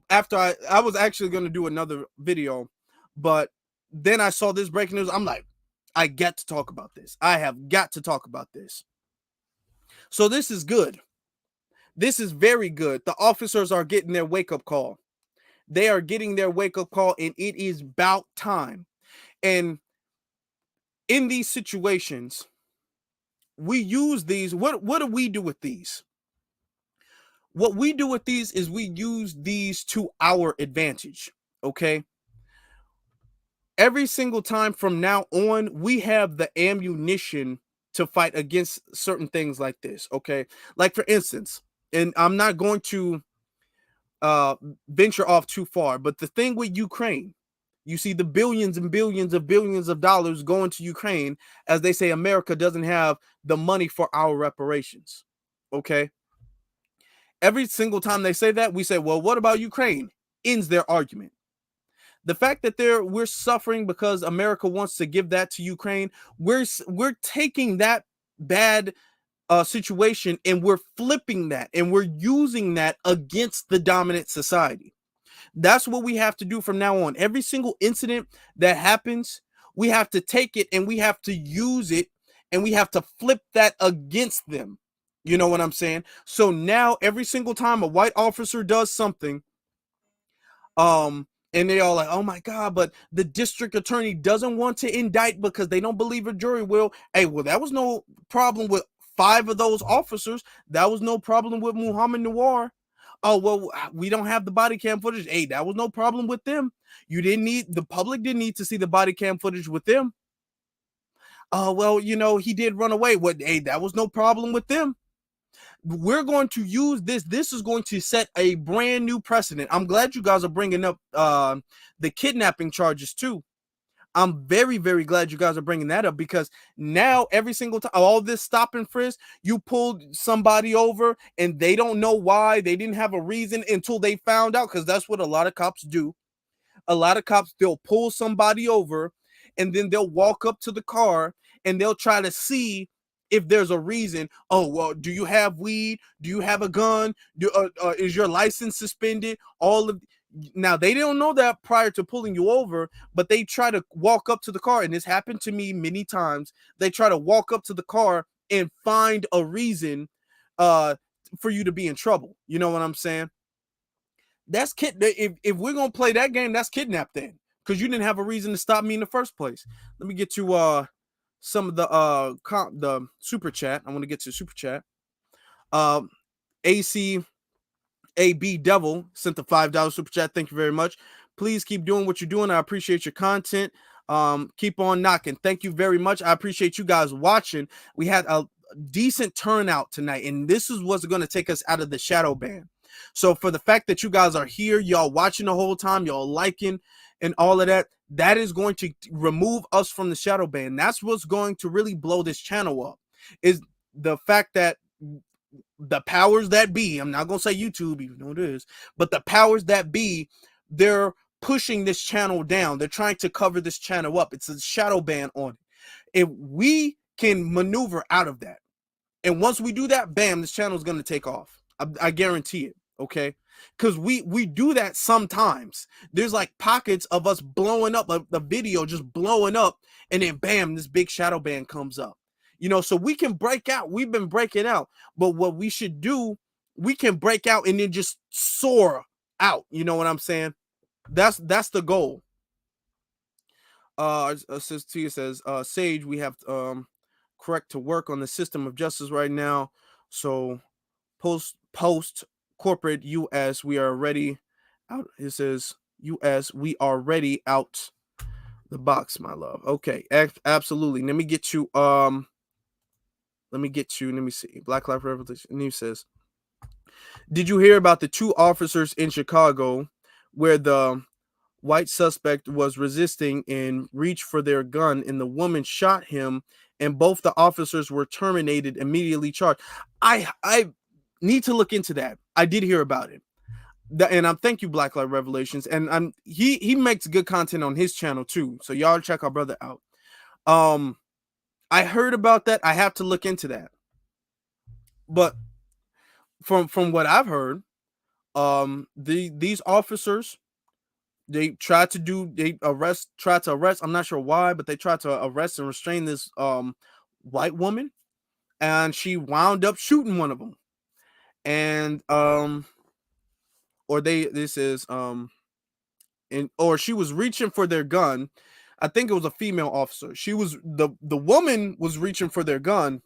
After I was actually going to do another video, but then I saw this breaking news. I'm like, I got to talk about this. I have got to talk about this. So this is good. This is very good. The officers are getting their wake-up call. They are getting their wake-up call, and it is about time. And in these situations, we use these. What do we do with these? What we do with these is we use these to our advantage, okay? Every single time from now on, we have the ammunition to fight against certain things like this, okay? Like, for instance, and I'm not going to venture off too far, but the thing with Ukraine, you see the billions and billions of dollars going to Ukraine, as they say America doesn't have the money for our reparations, okay? Every single time they say that, we say, well, what about Ukraine? Ends their argument. The fact that we're suffering because America wants to give that to Ukraine, we're taking that bad situation and we're flipping that and we're using that against the dominant society. That's what we have to do from now on. Every single incident that happens, we have to take it and we have to use it and we have to flip that against them. You know what I'm saying? So now every single time a white officer does something, and they all like, oh my God, but the district attorney doesn't want to indict because they don't believe a jury will. Hey, well, that was no problem with 5 of those officers. That was no problem with Muhammad Nawar. Oh, well, we don't have the body cam footage. Hey, that was no problem with them. The public didn't need to see the body cam footage with them. Well, he did run away. Hey, that was no problem with them. We're going to use this. This is going to set a brand new precedent. I'm glad you guys are bringing up the kidnapping charges too. I'm very, very glad you guys are bringing that up, because now every single time, all this stop and frisk, you pulled somebody over and they don't know why. They didn't have a reason until they found out, because that's what a lot of cops do. A lot of cops, they'll pull somebody over and then they'll walk up to the car and they'll try to see if there's a reason. Oh, well, do you have weed? Do you have a gun? Is your license suspended? Now, they don't know that prior to pulling you over, but they try to walk up to the car, and this happened to me many times. They try to walk up to the car and find a reason for you to be in trouble. You know what I'm saying? That's if we're gonna play that game, that's kidnap then, because you didn't have a reason to stop me in the first place. Let me get to some of the super chat. I want to get to super chat. ACAB Devil sent the $5 super chat. Thank you very much. Please keep doing what you're doing. I appreciate your content. Keep on knocking. Thank you very much. I appreciate you guys watching. We had a decent turnout tonight, and this is what's going to take us out of the shadow ban. So for the fact that you guys are here, y'all watching the whole time, y'all liking and all of that, that is going to remove us from the shadow ban. That's what's going to really blow this channel up, is the fact that the powers that be, I'm not going to say YouTube, even though it is, but the powers that be, they're pushing this channel down. They're trying to cover this channel up. It's a shadow ban on it. If we can maneuver out of that, and once we do that, bam, this channel is going to take off. I guarantee it. Okay, because we do that sometimes. There's like pockets of us blowing up, the video just blowing up, and then bam, this big shadow ban comes up. You know, so we can break out. We've been breaking out, but what we should do, we can break out and then just soar out. You know what I'm saying? That's the goal. Sis Tia says, Sage, we have correct to work on the system of justice right now. So post corporate US, we are ready out. It says US, we are ready out the box, my love. Okay, absolutely. Let me get you. Let me see. Black Life Revolution. And he says, did you hear about the 2 officers in Chicago where the white suspect was resisting and reached for their gun and the woman shot him and both the officers were terminated, immediately charged? I need to look into that. I did hear about it. And thank you, Black Light Revelations. And he makes good content on his channel too. So y'all check our brother out. I heard about that. I have to look into that. But from what I've heard, these officers, they tried to arrest. I'm not sure why, but they tried to arrest and restrain this white woman, and she wound up shooting one of them. And or she was reaching for their gun. I think it was a female officer. The woman was reaching for their gun,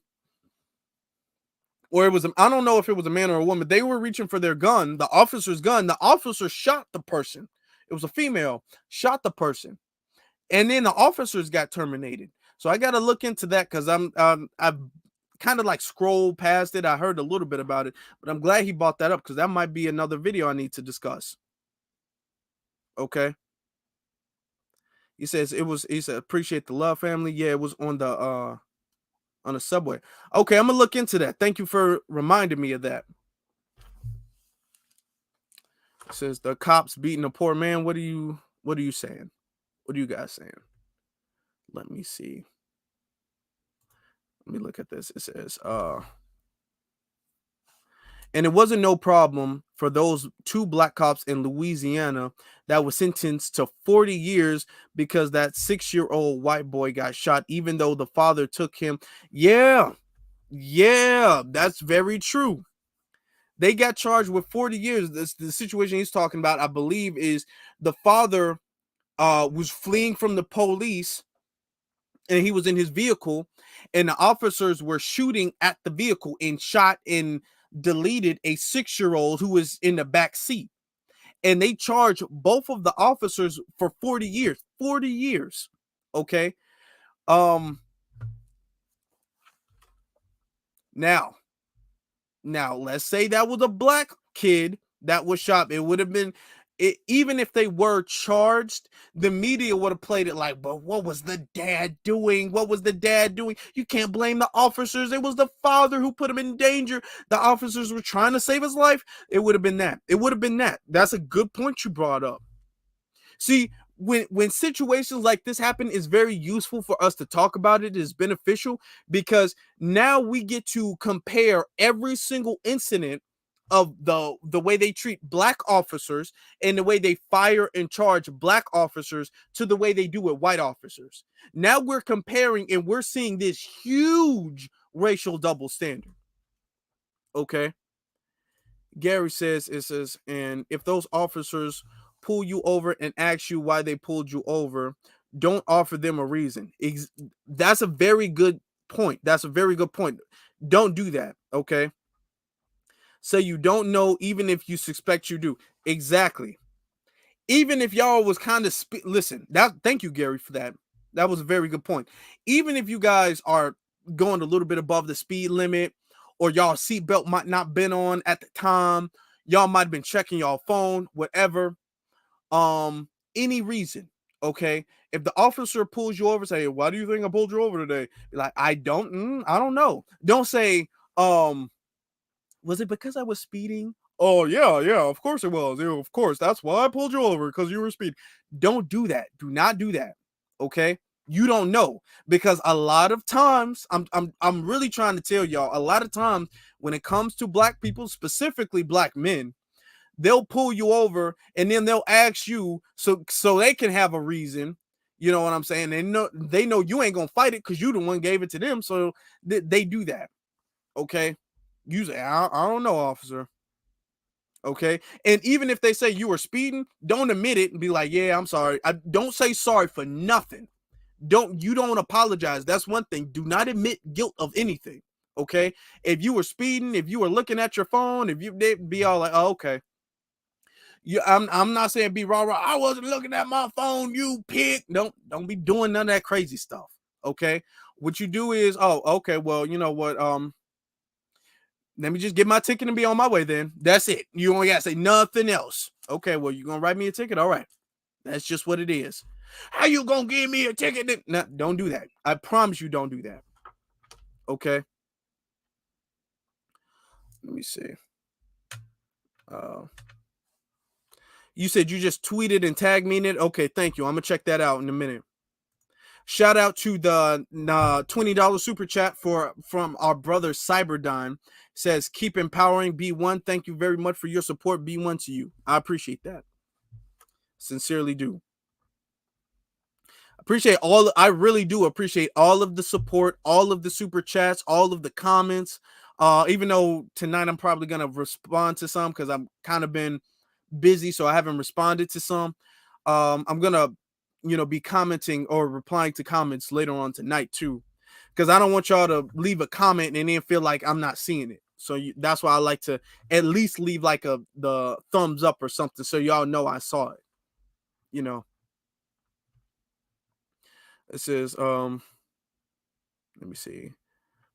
or I don't know if it was a man or a woman. They were reaching for their gun, the officer's gun. The officer shot the person. It was a female, shot the person, and then the officers got terminated. So I got to look into that, because I've kind of like scrolled past it. I heard a little bit about it, but I'm glad he brought that up, because that might be another video I need to discuss. Okay. He said, appreciate the love, family. Yeah, it was on the subway. Okay, I'm gonna look into that. Thank you for reminding me of that. It says the cops beating a poor man. What are you saying? What are you guys saying? Let me see. Let me look at this. It says, and it wasn't no problem for those 2 black cops in Louisiana that was sentenced to 40 years because that 6-year-old white boy got shot, even though the father took him. Yeah, that's very true. They got charged with 40 years. The situation he's talking about, I believe, is the father was fleeing from the police, and he was in his vehicle, and the officers were shooting at the vehicle and shot and deleted a 6-year-old who was in the back seat. And they charged both of the officers for 40 years. 40 years. Okay. Now, let's say that was a black kid that was shot. It would have been, even if they were charged, the media would have played it like, but what was the dad doing? What was the dad doing? You can't blame the officers. It was the father who put him in danger. The officers were trying to save his life. It would have been that. That's a good point you brought up. See, when situations like this happen, it's very useful for us to talk about it. It's beneficial, because now we get to compare every single incident of the way they treat black officers and the way they fire and charge black officers to the way they do with white officers. Now we're comparing, and we're seeing this huge racial double standard. Okay. Gary says, and if those officers pull you over and ask you why they pulled you over, don't offer them a reason. That's a very good point. Don't do that. Okay. Say you don't know, even if you suspect you do. Exactly. Even if y'all was kind of listen, thank you, Gary, for that. That was a very good point. Even if you guys are going a little bit above the speed limit, or y'all seatbelt might not been on at the time, y'all might have been checking y'all phone, whatever. Any reason, okay? If the officer pulls you over, say, "Why do you think I pulled you over today?" Be like, I don't know. Don't say, was it because I was speeding? Oh, yeah, of course it was. Yeah, of course. That's why I pulled you over, because you were speeding. Don't do that. Do not do that. Okay? You don't know, because a lot of times, I'm really trying to tell y'all, a lot of times when it comes to black people, specifically black men, they'll pull you over and then they'll ask you so they can have a reason. You know what I'm saying? They know you ain't gonna fight it because you the one gave it to them. So they do that. Okay. You say, I don't know, officer. Okay. And even if they say you were speeding, don't admit it and be like, yeah, I'm sorry. Don't say sorry for nothing. You don't apologize. That's one thing. Do not admit guilt of anything. Okay. If you were speeding, if you were looking at your phone, if they'd be all like, oh, okay. I'm not saying be raw. I wasn't looking at my phone, you pig. Don't be doing none of that crazy stuff. Okay. What you do is, oh, okay, well, you know what? Let me just get my ticket and be on my way then. That's it. You only gotta say nothing else. Okay, well, you're gonna write me a ticket? All right. That's just what it is. How you gonna give me a ticket? No, don't do that. I promise you don't do that. Okay. Let me see. You said you just tweeted and tagged me in it. Okay, thank you. I'm gonna check that out in a minute. Shout out to the $20 super chat from our brother Cyberdyne. Says, keep empowering B1. Thank you very much for your support, B1, to you. I appreciate that. Sincerely do. I really do appreciate all of the support, all of the super chats, all of the comments. Even though tonight I'm probably gonna respond to some because I've kind of been busy, so I haven't responded to some. I'm gonna be commenting or replying to comments later on tonight too, because I don't want y'all to leave a comment and then feel like I'm not seeing it. So that's why I like to at least leave like the thumbs up or something, so y'all know I saw it. It says, let me see,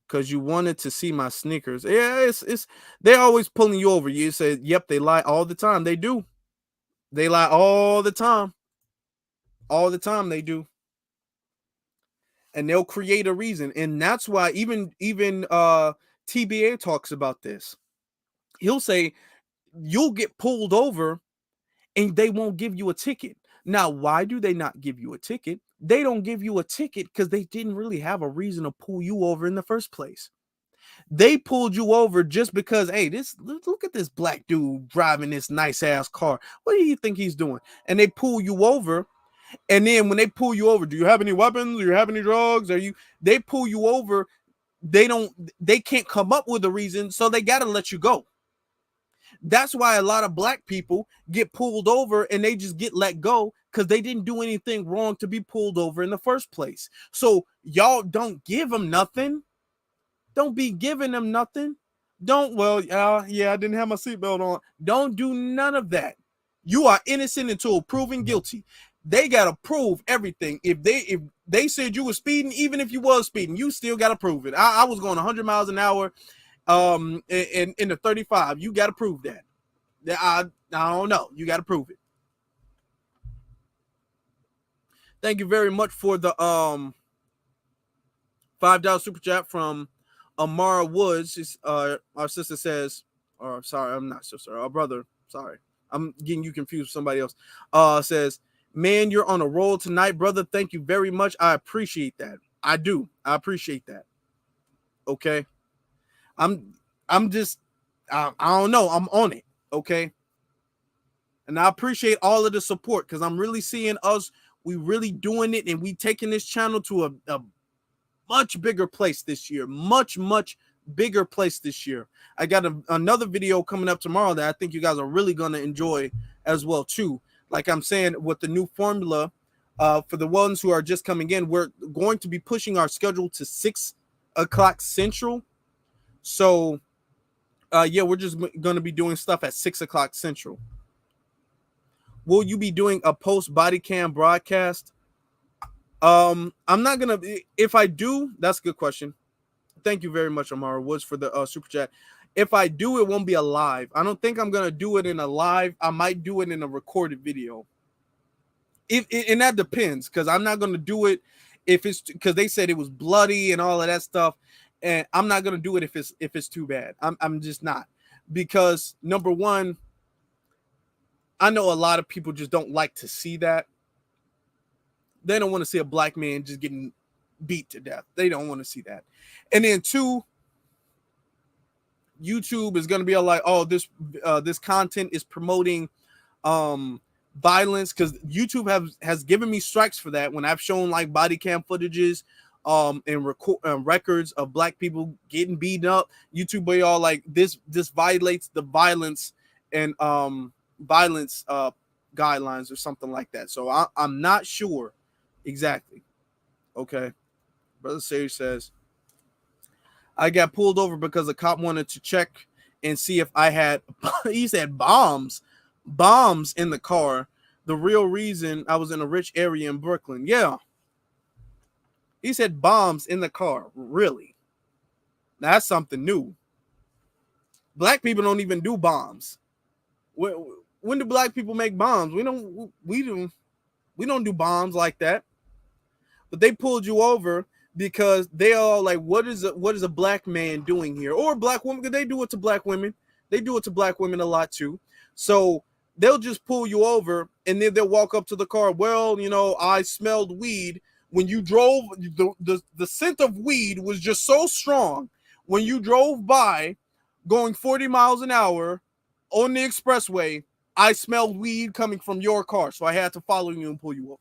because you wanted to see my sneakers. Yeah, it's they're always pulling you over. You say, yep, they lie all the time. They do. They lie all the time. All the time they do. And they'll create a reason. And that's why even TBA talks about this. He'll say you'll get pulled over and they won't give you a ticket. Now, why do they not give you a ticket? They don't give you a ticket because they didn't really have a reason to pull you over in the first place. They pulled you over just because, hey, look at this black dude driving this nice ass car. What do you think he's doing? And they pull you over. And then when they pull you over, do you have any weapons? Do you have any drugs? They pull you over. They can't come up with a reason. So they got to let you go. That's why a lot of black people get pulled over and they just get let go because they didn't do anything wrong to be pulled over in the first place. So y'all don't give them nothing. Don't be giving them nothing. I didn't have my seatbelt on. Don't do none of that. You are innocent until proven guilty. They got to prove everything. If they said you were speeding, even if you was speeding, you still got to prove it. I was going 100 miles an hour in the 35. You got to prove that. I don't know. You got to prove it. Thank you very much for the $5 super chat from Amara Woods. Our sister says, or sorry, I'm not sister, our brother. Sorry, I'm getting you confused with somebody else. Says, man, you're on a roll tonight, brother. Thank you very much. I appreciate that. I do. I appreciate that. Okay. I'm just, I don't know. I'm on it. Okay. And I appreciate all of the support because I'm really seeing us. We really doing it, and we taking this channel to a much bigger place this year. Much bigger place this year. I got another video coming up tomorrow that I think you guys are really going to enjoy as well too. Like I'm saying, with the new formula, for the ones who are just coming in, we're going to be pushing our schedule to 6 o'clock Central. So Yeah, we're just going to be doing stuff at 6 o'clock Central. Will you be doing a post body cam broadcast? I'm not gonna. If I do, that's a good question. Thank you very much, Amara Woods, for the super chat. If I do, it won't be a live. I don't think I'm gonna do it in a live. I might do it in a recorded video. And that depends, because I'm not gonna do it if it's because they said it was bloody and all of that stuff, and I'm not gonna do it if it's too bad. I'm just not, because number one, I know a lot of people just don't like to see that. They don't want to see a black man just getting beat to death. They don't want to see that. And then two, YouTube is going to be like, oh, this content is promoting violence, because YouTube has given me strikes for that when I've shown like body cam footages and records of black people getting beaten up. YouTube be all like, this violates the violence and violence guidelines or something like that. So I'm not sure exactly. Okay. Brother Sage says, I got pulled over because a cop wanted to check and see if I had, he said bombs in the car. The real reason I was in a rich area in Brooklyn. Yeah. He said bombs in the car. Really? That's something new. Black people don't even do bombs. When do black people make bombs? We don't do bombs like that. But they pulled you over because they all like, what is a black man doing here? Or a black woman, because they do it to black women. They do it to black women a lot too. So they'll just pull you over and then they'll walk up to the car. Well, I smelled weed. When you drove, the scent of weed was just so strong. When you drove by going 40 miles an hour on the expressway, I smelled weed coming from your car. So I had to follow you and pull you over.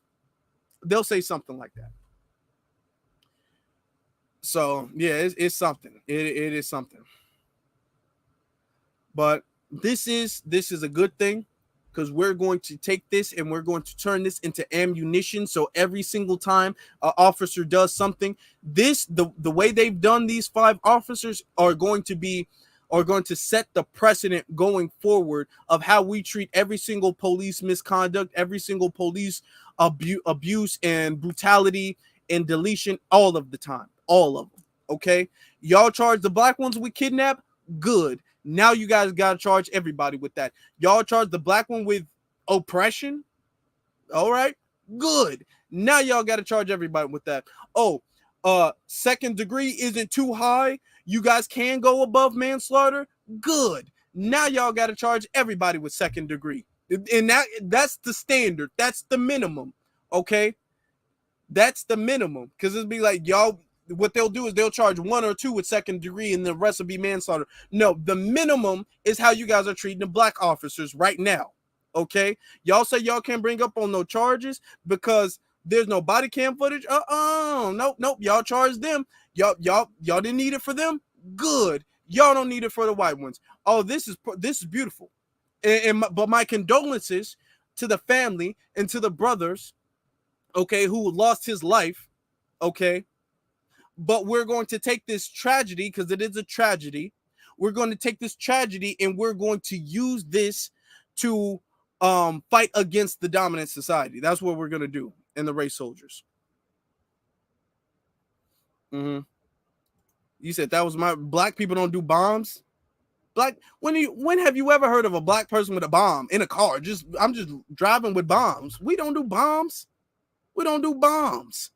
They'll say something like that. So yeah, it's something. It is something. But this is a good thing, because we're going to take this and we're going to turn this into ammunition. So every single time an officer does something, the way they've done, these 5 officers are going to set the precedent going forward of how we treat every single police misconduct, every single police abuse and brutality and deletion, all of the time, all of them. Okay, y'all charge the black ones with kidnap, good. Now you guys gotta charge everybody with that. Y'all charge the black one with oppression, all right, good. Now y'all gotta charge everybody with that. Oh, second degree isn't too high. You guys can go above manslaughter, good. Now y'all gotta charge everybody with second degree. And that's the standard. That's the minimum. Okay. That's the minimum. Because it'll be like, y'all, what they'll do is they'll charge 1 or 2 with second degree and the rest will be manslaughter. No, the minimum is how you guys are treating the black officers right now. Okay. Y'all say y'all can't bring up on no charges because there's no body cam footage. Nope. Y'all charge them. Y'all didn't need it for them. Good. Y'all don't need it for the white ones. Oh, this is beautiful. But my condolences to the family and to the brothers, okay, who lost his life, okay? But we're going to take this tragedy, because it is a tragedy. We're going to take this tragedy and we're going to use this to fight against the dominant society. That's what we're going to do in the race soldiers. You said that was my black people don't do bombs. Black, when have you ever heard of a black person with a bomb in a car? I'm just driving with bombs. We don't do bombs. We don't do bombs.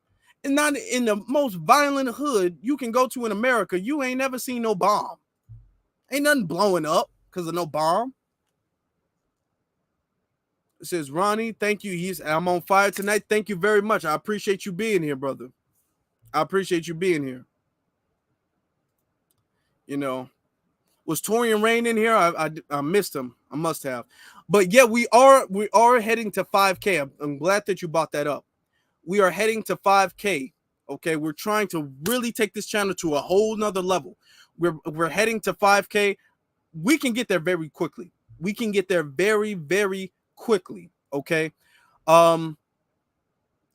And not in the most violent hood you can go to in America. You ain't never seen no bomb. Ain't nothing blowing up because of no bomb. It says, Ronnie, thank you. I'm on fire tonight. Thank you very much. I appreciate you being here, brother. I appreciate you being here. Was Torian Rain in here? I missed him. I must have. But yeah, we are heading to 5K. I'm glad that you brought that up. We are heading to 5K. Okay, we're trying to really take this channel to a whole nother level. We're heading to 5K. We can get there very quickly. We can get there very, very quickly. Okay.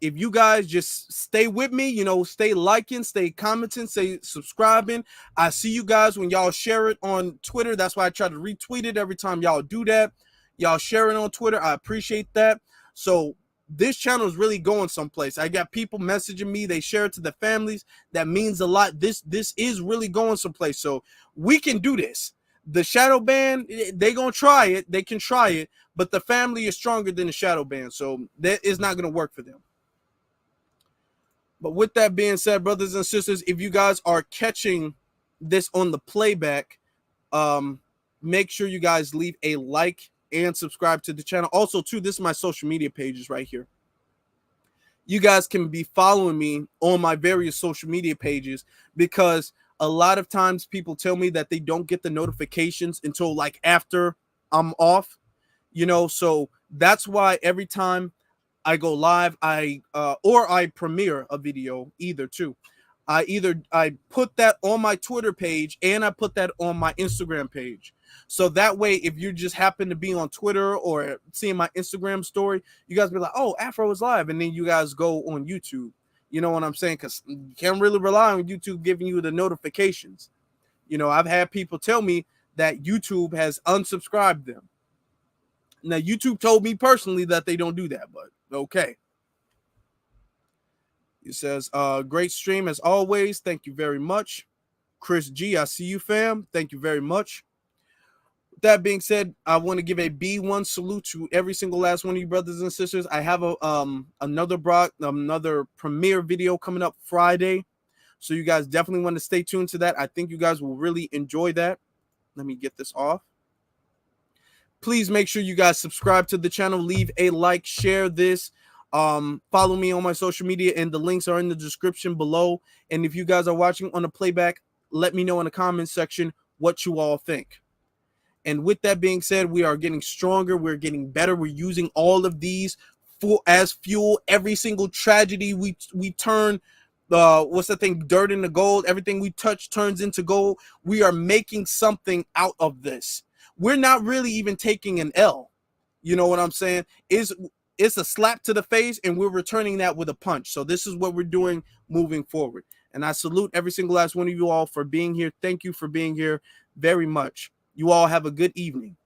if you guys just stay with me, you know, stay liking, stay commenting, stay subscribing. I see you guys when y'all share it on Twitter. That's why I try to retweet it every time y'all do that. Y'all share it on Twitter. I appreciate that. So this channel is really going someplace. I got people messaging me. They share it to their families. That means a lot. This is really going someplace. So we can do this. The shadow ban, they gonna try it. They can try it, but the family is stronger than the shadow ban. So that is not gonna work for them. But with that being said, brothers and sisters, if you guys are catching this on the playback, make sure you guys leave a like and subscribe to the channel. Also, too, this is my social media pages right here. You guys can be following me on my various social media pages, because a lot of times people tell me that they don't get the notifications until like after I'm off, you know. So that's why every time I go live, or I premiere a video, either two. I put that on my Twitter page and I put that on my Instagram page. So that way, if you just happen to be on Twitter or seeing my Instagram story, you guys be like, oh, Afro is live. And then you guys go on YouTube. You know what I'm saying? Because you can't really rely on YouTube giving you the notifications. You know, I've had people tell me that YouTube has unsubscribed them. Now, YouTube told me personally that they don't do that, but okay. It says, great stream as always. Thank you very much. Chris G, I see you, fam. Thank you very much. With that being said, I want to give a B1 salute to every single last one of you brothers and sisters. I have another premiere video coming up Friday. So you guys definitely want to stay tuned to that. I think you guys will really enjoy that. Let me get this off. Please make sure you guys subscribe to the channel, leave a like, share this, follow me on my social media, and the links are in the description below. And if you guys are watching on the playback, let me know in the comments section what you all think. And with that being said, we are getting stronger. We're getting better. We're using all of these as fuel. Every single tragedy we turn, what's the thing, dirt into gold. Everything we touch turns into gold. We are making something out of this. We're not really even taking an L. You know what I'm saying? It's a slap to the face, and we're returning that with a punch. So this is what we're doing moving forward. And I salute every single last one of you all for being here. Thank you for being here very much. You all have a good evening.